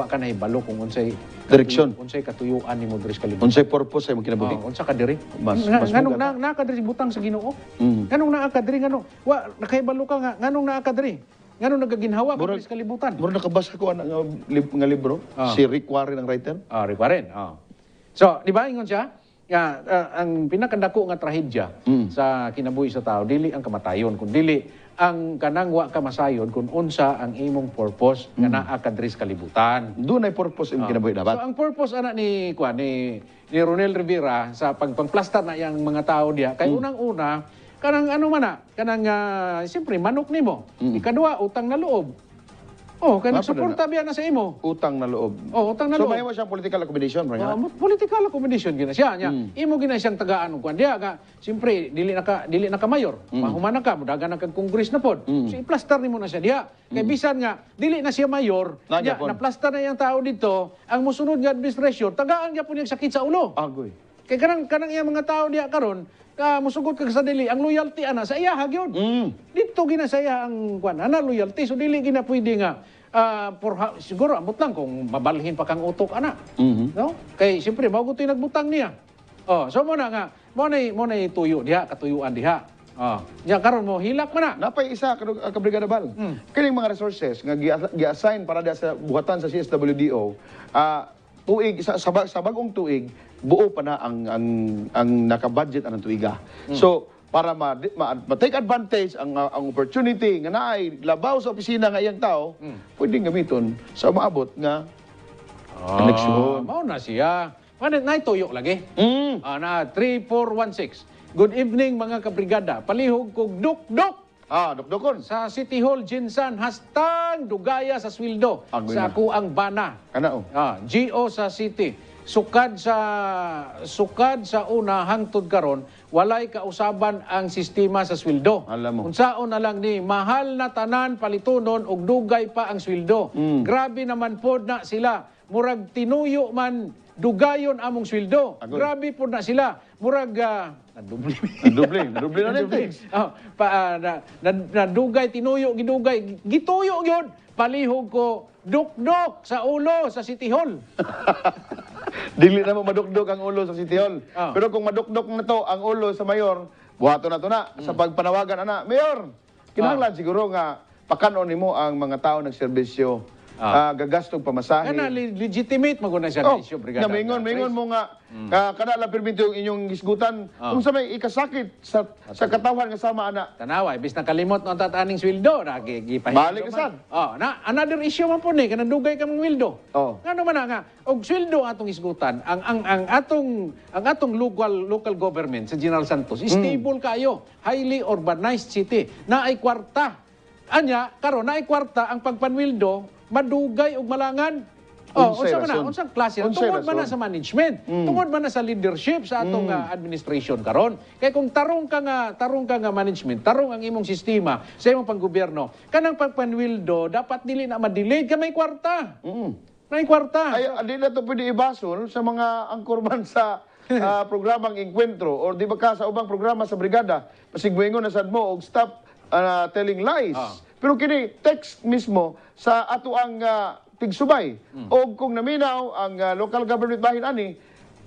ka na hibalo kung unsay Direksyon. unsay katuyuan nimo diri sa kalibutan. Unsay purpose ay mo kinabuhi? Unsa ka diri? Mas nganong mugat. naa ka diri butang sa Ginoo? Nganong naa ka diri ngano? Wa nakahibalo ka nga nganong naa ka diri? Nganong nagaginhawa ka diri sa kalibutan? Mura nakabasa ko nga nga libro, si Rick Warren ang writer. Rick Warren. So, di ba ingon siya? Ang pinakadako nga trahedya sa kinabuhi sa tao dili ang kamatayon kun dili ang kanang wa ka masayon kung unsa ang imong purpose nga naa ka diri sa kalibutan. Doon ay purpose ang kinabuhi dapat. So ang purpose ana ni Ronel Rivera sa pagpangplastar na yang mga tao diya kay unang-una kanang ano man na kanang siyempre manok nimo. Ikaduha utang na loob. Kay nagsuporta biya na sa imo. Utang na loob. Utang na So loob. may mo siyang political accommodation, nga. Political accommodation gina siya nya. Imo gina siyang tagaan og kuan diya nga siyempre dili na ka mayor. Mahumana ka mudagan na kag congress na pod. So i-plaster nimo na siya diya. Kay bisan nga dili na siya mayor, Nagya nya pon. na plaster na yang tao dito, ang musunod nga administrasyon tagaan gyapon yung sakit sa ulo. Agoy. Kay kanang iyang mga tao diya karon musugot kag sa dili ang loyalty ana sa iya hagyod. Dito gina sa iya ang kuan ana loyalty so dili gina pwede nga siguro ambot lang kung mabalhin pa kang utok ana. No? Kay siyempre mao gutoy nagbutang niya. So mo na nga mo na tuyo diha katuyuan diha. Nya karon mo hilak man na. Napay isa ka Brigada Bal. Kining mga resources nga gi-assign para sa buhatan sa CSWDO, tuig sa bagong tuig buo pa na ang naka-budget anang tuiga. So para ma-take advantage ang opportunity nga naay labaw sa opisina nga iyang tao, pwedeng gamiton sa maabot nga eleksyon. Mao na siya. Na tuyo lagi. Na 3416. Good evening mga kabrigada. Palihog kog duk-duk. Dok-dokon. Sa City Hall, Jinsan, hastang dugaya sa sweldo Agoy na. sa kuang bana. Kana GO sa City. Sukad sa una hangtod karon walay kausaban ang sistema sa sweldo. Alam mo. Unsaon na lang ni mahal na tanan palitonon og dugay pa ang sweldo. Grabe naman pod na sila. Murag tinuyo man dugayon among sweldo. Agoy. Grabe pod na sila. Murag Nadubling na Netflix. nadugay tinuyo gidugay gituyo gyud palihog ko duk-duk sa ulo sa City Hall. Dili na mo madukdok ang ulo sa City Hall. Ah. Pero kung madukdok na to ang ulo sa mayor, buhato na to na sa pagpanawagan ana, Mayor. Kinahanglan siguro nga pakanon nimo ang mga tao nagserbisyo. Gagastong pamasahe. Kana legitimate maguna siya issue brigada. Mingon mo nga kada lang permito yung inyong isgutan kung sa may ikasakit sa katawan nga sama ana. Tanawa, ibis na kalimot no ang tataning sweldo na gipahin. Balik ka sad. Another issue man po ni kanang dugay ka mong sweldo. Ngano man nga og sweldo atong isgutan ang atong local government sa General Santos stable kayo, highly urbanized city na ay kwarta. Anya karon na ay kwarta ang pagpanwildo madugay og malangan. Unsay Unsa man na? rason? Unsang klase? Unsay Tungod man na rason? sa management. Tungod man na sa leadership sa atong administration karon. Kay kung tarong ka nga management, tarong ang imong sistema sa imong panggobyerno, kanang pagpanwildo dapat dili na ma-delay ka may kwarta. May kwarta. Ay di na to pwede ibasol sa mga angkorman sa programang Encuentro or di ba ka sa ubang programa sa brigada pasigwengon na sad mo og stop telling lies. Pero kini text mismo sa ato ang tigsubay. O kung naminaw ang local government bahin ani,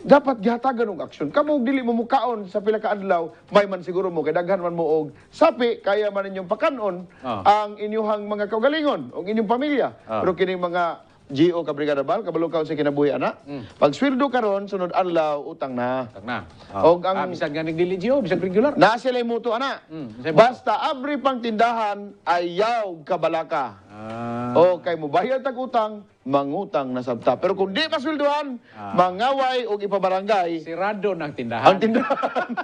dapat gihatagan og aksyon. Kamo dili mo mukaon sa pila ka adlaw, may man siguro mo kay daghan man mo og sapi kaya man ninyong pakanon ang inyong mga kaugalingon o inyong pamilya. Pero kini mga GO ka Brigada Bal, kabalo ka sa kinabuhi ana. Pag sweldo karon sunod adlaw utang na. Tak na. Og ang Bisag nga nagdili GO, bisag regular. na sila muto ana. Bisag muto. Basta abri pang tindahan ayaw kabalaka. Ah, O kay mo bayad tag utang, mangutang na sabta. Pero kung di pasweldohan, mangaway og ipabarangay sirado ng tindahan. ang tindahan.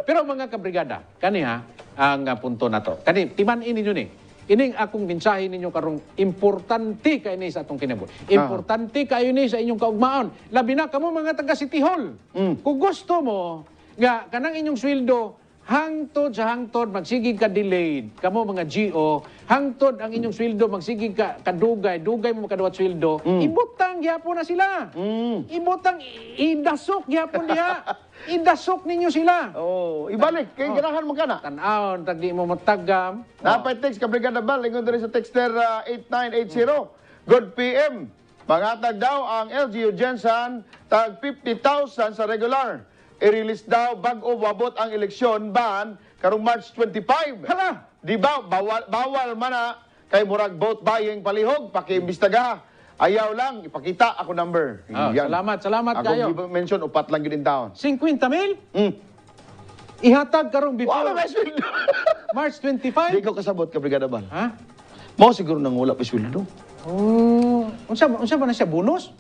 Pero mga kabrigada, kani ha, ang punto na to. Kani, timan-in ninyo ni. Ining akong mensahe ninyo karong importante kayo ni sa atong kinabuhi. Importante kayo ni sa inyong kaugmaon. Labi na kamo mga taga City Hall. Kung gusto mo nga kanang inyong sweldo hangtod sa hangtod magsigig ka delayed. Kamo mga GO, hangtod ang inyong sweldo magsigig ka kadugay, dugay mo makaduwat sweldo. Ibutang gyapon na sila. Ibutang idasok gyapon diha. Idasok ninyo sila. Oh, ibalik kay ganahan mo kana. Tan-aon tag di mo matagam. Napay text ka Brigada Bal, ingon diri sa texter 8980. Good PM. Mangatag daw ang LGU Jensen tag 50,000 sa regular. I-release daw bago wabot ang eleksyon ban karong March 25. Hala! Di ba bawal man na kay murag vote buying palihog pakiimbestiga. Ayaw lang ipakita ako number. Yan. Salamat kayo. Ako mention upat lang gid in town. 50 mil? Ihatag karong Wala before may sweldo. March Di 25? ko kasabot ka Brigada Bal. Ha? Mao siguro nang wala pa sweldo. Oh, unsa ba na siya bonus?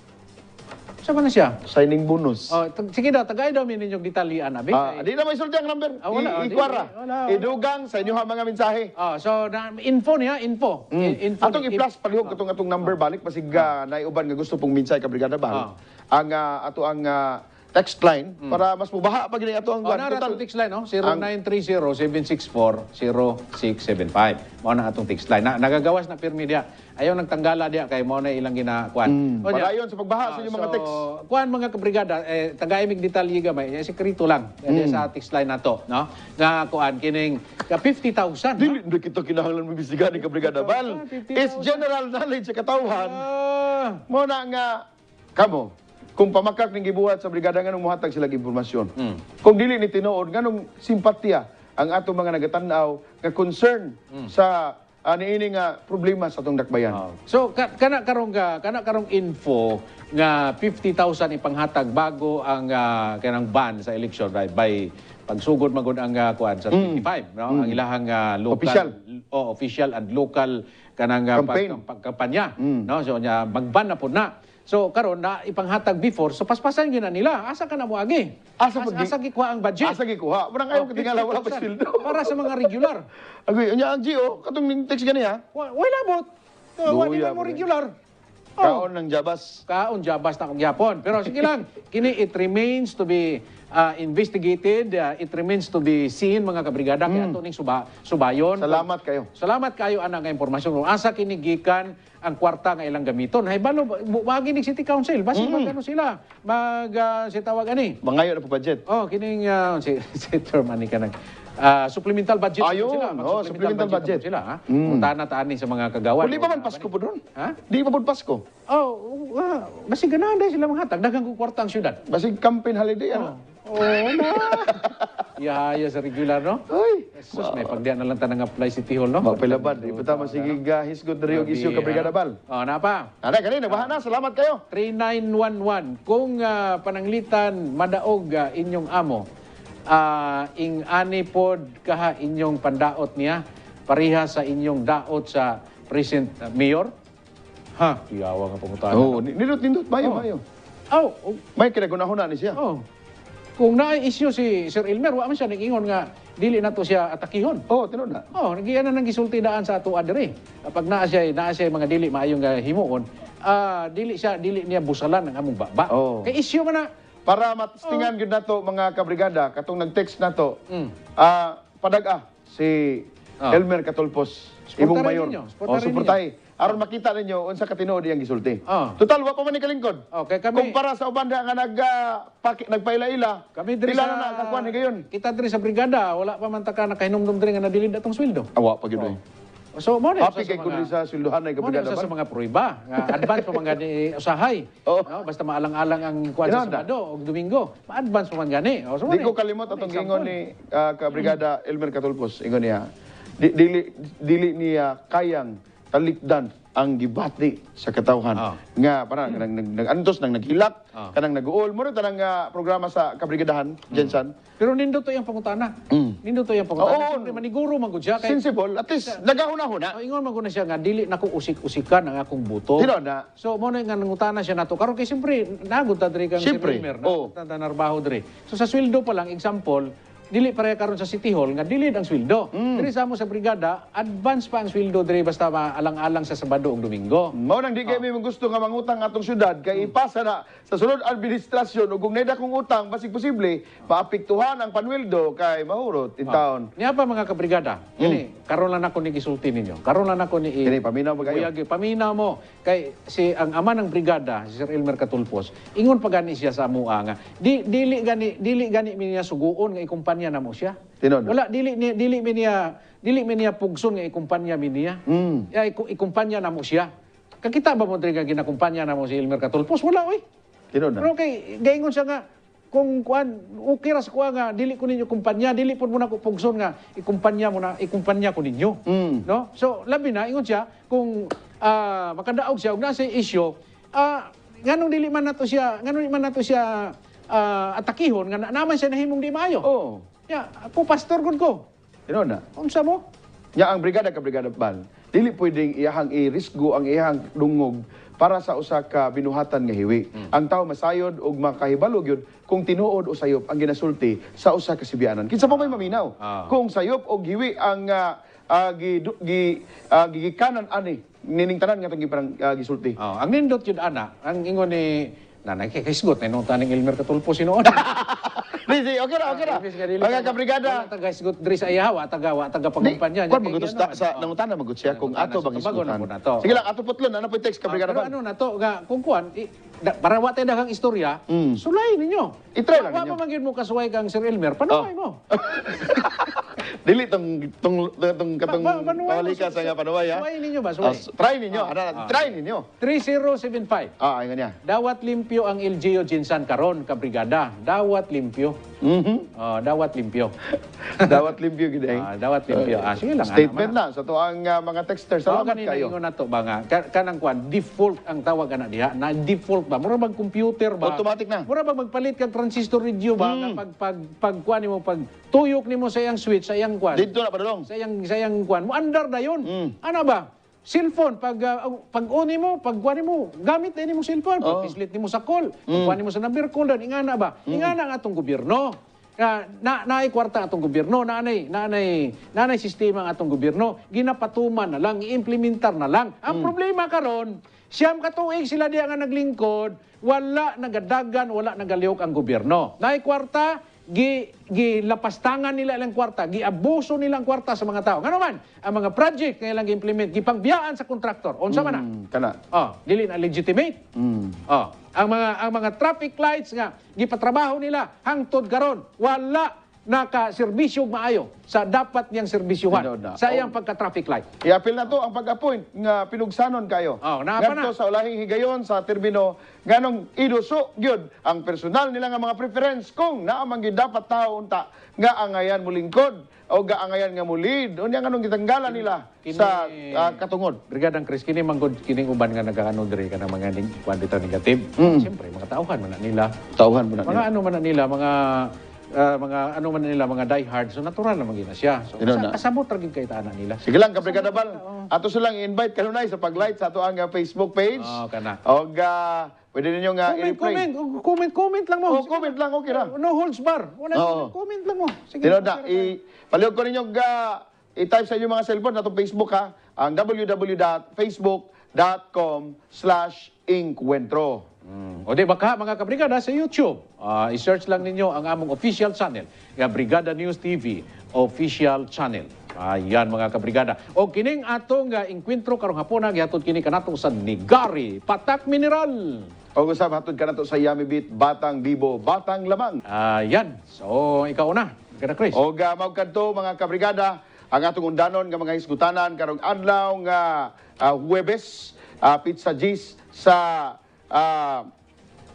Unsa ba na siya? Signing bonus. Oh, sige daw, tagay daw mi ninyong detalyian abi. Di na may sulti ang number. Wala. Ikwara. Wala. Idugang sa inyo mga mensahe. So info niya, info. Info. Atong i-plus palihog atong atong number balik pasig naiuban nga gusto pong mensahe ka Brigada Bal. Ang ato ang text line para mas mubaha pag gini ato ang Nara atong text line, no? 0930-764-0675. Mao na atong text line. Nagagawas na pirmi diya. Ayaw nagtanggala diya kay mao na ilang ginakuan. Padayon sa pagbaha sa inyong mga text. Kuan mga kabrigada, tagaimig detalye gamay, sekreto lang sa text line nato, no? Nga kuan kining 50,000. Dili na kita kinahanglan mabisigan ni ka Brigada Bal. 50,000. It's general knowledge sa katawhan. Ah, Mo na nga kamo kung pamakak ning gibuhat sa brigada nganong muhatag sila impormasyon. Kung dili ni tinuod nganong simpatya ang ato mga nagatanaw nga concern sa niini nga problema sa atong dakbayan. So kana karong info nga 50,000 ipanghatag bago ang kanang ban sa election by pagsugod magud ang kuan sa 25, no? Ang ilahang local official and local kanang pagkampanya, no? So nya magban na pud na. So karon na ipanghatag before, so paspasan gyud na nila. Asa ka na moagi? Asa gikuha ang budget? Asa gikuha? Murang ayaw katingala wala pa sweldo. Para sa mga regular. Agoy, nya ang GO katong ning text gani ha. Wala bot. Wala mo regular. Kaon ng jabas. Kaon jabas na kong Japon. Pero sige lang, kini it remains to be investigated, it remains to be seen mga kabrigada kay ato ning subayon. Salamat kayo. Salamat kayo ana nga impormasyon. Kung asa kini gikan ang kwarta nga ilang gamiton. Haybalo wagi ni City Council, basi magano sila si tawag ani. Mangayo na po budget. Kining si term ani kanang supplemental budget Ayun, sila. supplemental budget. Sila, ha? Punta na taan sa mga kagawan. Di pa man Pasko po doon? Ha? Di pa po Pasko? Basig ganahan dahil sila mga hatag. Daghang kong kwarta ang syudad. Basig campaign holiday, ano? Na. Yaya sa regular, no? Ay! Sus, may pagdiyan na lang tanang apply City Hall, no? Mapilabad. Di pa tama sige hisgot na rin yung issue ka Brigada Bal. Na pa. Ano, kanina, baha na. Salamat kayo. 3911. Kung pananglitan, madaog inyong amo, ing ani pod kaha inyong pandaot niya, pariha sa inyong daot sa present mayor? Ha? Iyawa nga pumutahan. Oo, nindot. Bayo. May kinagunahuna ni siya. Kung na-issue si Sir Elmer, wa man siya nag-ingon nga dili na to siya atakihon. Tinod na. Nagiyan na nang gisulti daan sa ato adere. Kapag naa siya mga dili maayong himuon, dili niya busalan ang among baba. Kay issue man na. Para matistingan gyud nato mga kabrigada, katong nag-text nato, si Elmer Catulpos, imong mayor. Suportahin. Aron makita ninyo unsa ka tinuod iyang gisulti. Total wa pa man ni kalingkod. Okay, kami kumpara sa uban nga nagpaila-ila. Kami diri sa na kakuan ni gayon. Kita diri sa brigada, wala pa man ta ka nakahinumdum diri nga nadilid atong sweldo. Awa pa gyud. So mo happy kay kun sa sweldohan ay kabrigada sa mga pruiba nga advance pa man gani usahay. No, basta maalang-alang ang kuan sa Sabado ug Domingo. Ma-advance pa man gani. Di ko kalimot atong gingon ni kabrigada Elmer Catulpos. Ingon niya, dili niya kayang talikdan ang gibati sa katawhan nga parang nag-antos nang naghilak kanang nag-uol mo rin tanang programa sa kabrigadahan Jensen. Pero nindo to yung pangutana. Nindo to yung pangutana. Siyempre, maniguro man gud siya. Sensible, at least nagahuna-huna. Ingon man gud na siya nga, dili na ko usik-usikan ang akong buto. Tino na. So, mo na nga nangutana siya nato. Karon kay siyempre, nagod ta diri kang Siyempre, Elmer, na narbaho diri. So, sa sweldo pa lang, example, dili pareha karon sa City Hall nga dili ang sweldo. Diri sa mo sa brigada, advance pa ang sweldo diri basta maalang-alang sa Sabado ug Domingo. Mao nang di kay may gusto nga mangutang atong syudad kay ipasa na sa sunod administrasyon ug kung naida kong utang basig posible maapektuhan ang panweldo kay mahurot in taon. Niya pa mga kabrigada. Kini karon lang ako ni gisulti ninyo. Karon lang ako ni Kini paminaw mo kayo. Paminaw mo kay si ang ama ng brigada, si Sir Elmer Catulfos, ingon pa gani siya sa mua nga dili gani mi niya suguon nga ikumpanya na mo siya. Tinon. Wala dili mi niya pugson nga ikumpanya mi niya. Ikumpanya na mo siya. Kakita ba mo diri nga ginakumpanya na mo si Elmer Catulfos? Wala oy. Tinon na. Pero kay gaingon siya nga kung kuan okay ra sa kuha nga dili ko ninyo kumpanya, dili pud mo na ko pugson nga ikumpanya ko ninyo. No? So labi na ingon siya kung makadaog siya og nasa issue nganong dili man nato siya atakihon nga naman siya nahimong di maayo. Oh. Ya, ako pastor gud ko. Tinon na. Unsa mo? Ya ang brigada ka brigada bal. Dili pwedeng iyahang irisgo ang iyahang dungog para sa usa ka binuhatan nga hiwi. Ang tao masayod og makahibalog yun kung tinuod o sayop ang ginasulti sa usa ka sibianan. Kinsa pa may maminaw? Kung sayop og hiwi ang gigikanan ani nining tanan nga tong parang gisulti. Ang nindot yun ana, ang ingon ni nanay kay kaisgot na nung taning Elmer Catulfos sinoon. Lisi, okay na. Mga kabrigada. Taga isgot diri sa iyaw, taga pagumpanya. Kung magutos sa nangutana magut siya kung ato bang isgutan. Sige lang, ato putlon, ano po yung text kabrigada ba? Pero ano na to, kung kuan, para watay daghang istorya, sulay ninyo. I-try lang ninyo. Wa pa magin mo kasuway kang Sir Elmer, panuway mo. Dili katong pawalika sa nga panuway ha. Suway ninyo ba? Suway. Try ninyo, try ninyo. 3075. Ay nga niya. Dawat limpyo ang LGU Jinsan karon kabrigada. Dawat limpyo. Dawat limpyo. Dawat limpyo gid ay. Dawat limpyo. Sige lang. Statement na sa to ang mga texter. Salamat kayo. Kanina na to ba nga kanang kuan default ang tawag ana diha na default ba mura bang computer ba automatic na mura bang magpalit kag transistor radio ba nga pag kuan nimo pag tuyok nimo sa iyang switch sa iyang kuan dito na padulong sa iyang kuan mo andar na yun ano ba cellphone pag uni mo pag kuan nimo gamit na nimo cellphone pag pislit nimo sa call pag kuan nimo sa number call dan ingana ba ingana ang atong gobyerno naay kwarta atong gobyerno, nanay sistema ang atong gobyerno, ginapatuman na lang, i-implementar na lang. Ang problema karon, siyam katuig sila diya nga naglingkod, wala nagadagan, wala nagalihok ang gobyerno. Naay kwarta, gilapastangan nila ilang kwarta, giabuso nila ang kwarta sa mga tao. Nga naman, ang mga project nga ilang gi-implement, gipangbiyaan sa kontraktor. Unsa man na? Kana. Dili na legitimate. Ang mga traffic lights nga gipatrabaho nila hangtod karon wala naka-serbisyo maayo sa dapat niyang serbisyuhan sa iyang pagka-traffic light. I-appeal na to ang pag-appoint nga pinugsanon kayo. Ngadto sa ulahing higayon sa terbino nganong iduso gyud ang personal nila nga mga preference kung naa man gyud dapat tao unta nga angayan mo lingkod o gaangayan nga mo lead unya nganong gitanggalan nila sa katungod. Brigadang Chris kini manggod kining uban nga nagaano diri kana mga kwantita negative. Siyempre mga tauhan man na nila. Tauhan man na nila. Mga ano man na nila mga die hard so natural naman gina siya. So kasabot ra gid kay taana nila. Sige lang kabrigada bal. Ato silang i-invite kanunay sa pag-like sa ato ang Facebook page. Kana. Og pwede ninyo nga i-reply. Comment lang mo. Comment lang okay ra. No holds bar. Comment lang mo. Sige. Tino na palihog ko ninyo i-type sa inyo mga cellphone na itong Facebook ha. Ang www.facebook.com/Encuentro. O di baka mga kabrigada sa YouTube, i-search lang ninyo ang among official channel, nga Brigada News TV official channel. Ayan mga kabrigada. O kining atong Encuentro karong hapon gihatod kini kanato sa Nigari, Patak Mineral. O usab hatod kanato sa Yummy Beat, Batang Bibo, Batang Lamang. Ayan. So ikaw na, kada Chris. O magkanto mga kabrigada, ang atong undanon nga mga hisgutanan karong adlaw nga Huwebes, Pizza G's sa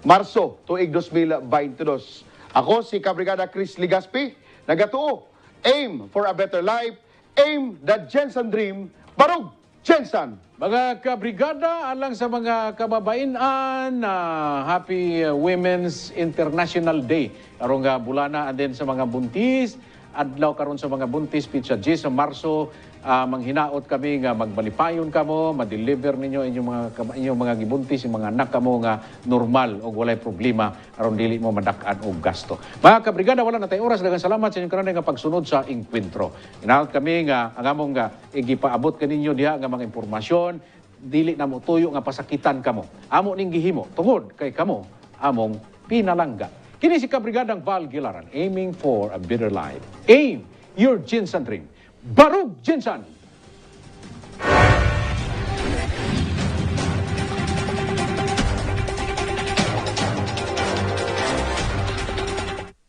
Marso tuig 2022. Ako si Kabrigada Chris Ligaspi, nagatuo, aim for a better life, aim the Jensen dream, barog Jensan. Mga kabrigada, alang sa mga kababainan, Happy Women's International Day. Karong nga bulana, and then sa mga buntis, adlaw karon sa mga buntis, pitsa 10 sa Marso, manghinaot kami nga magbalipayon kamo, ma-deliver ninyo inyong mga gibuntis, yung mga anak kamo nga normal o walay problema aron dili mo madak-an og gasto. Mga kabrigada, wala na tayo oras. Daghang salamat sa inyong kanang nga pagsunod sa Encuentro. Hinaot kami nga ang among nga igipaabot kaninyo diha nga mga impormasyon, dili na mo tuyo nga pasakitan kamo. Amo ning gihimo tungod kay kamo among pinalangga. Kini si Kabrigadang Val Gilaran, aiming for a better life. Aim your Jinsan dream. Barug Jinsan!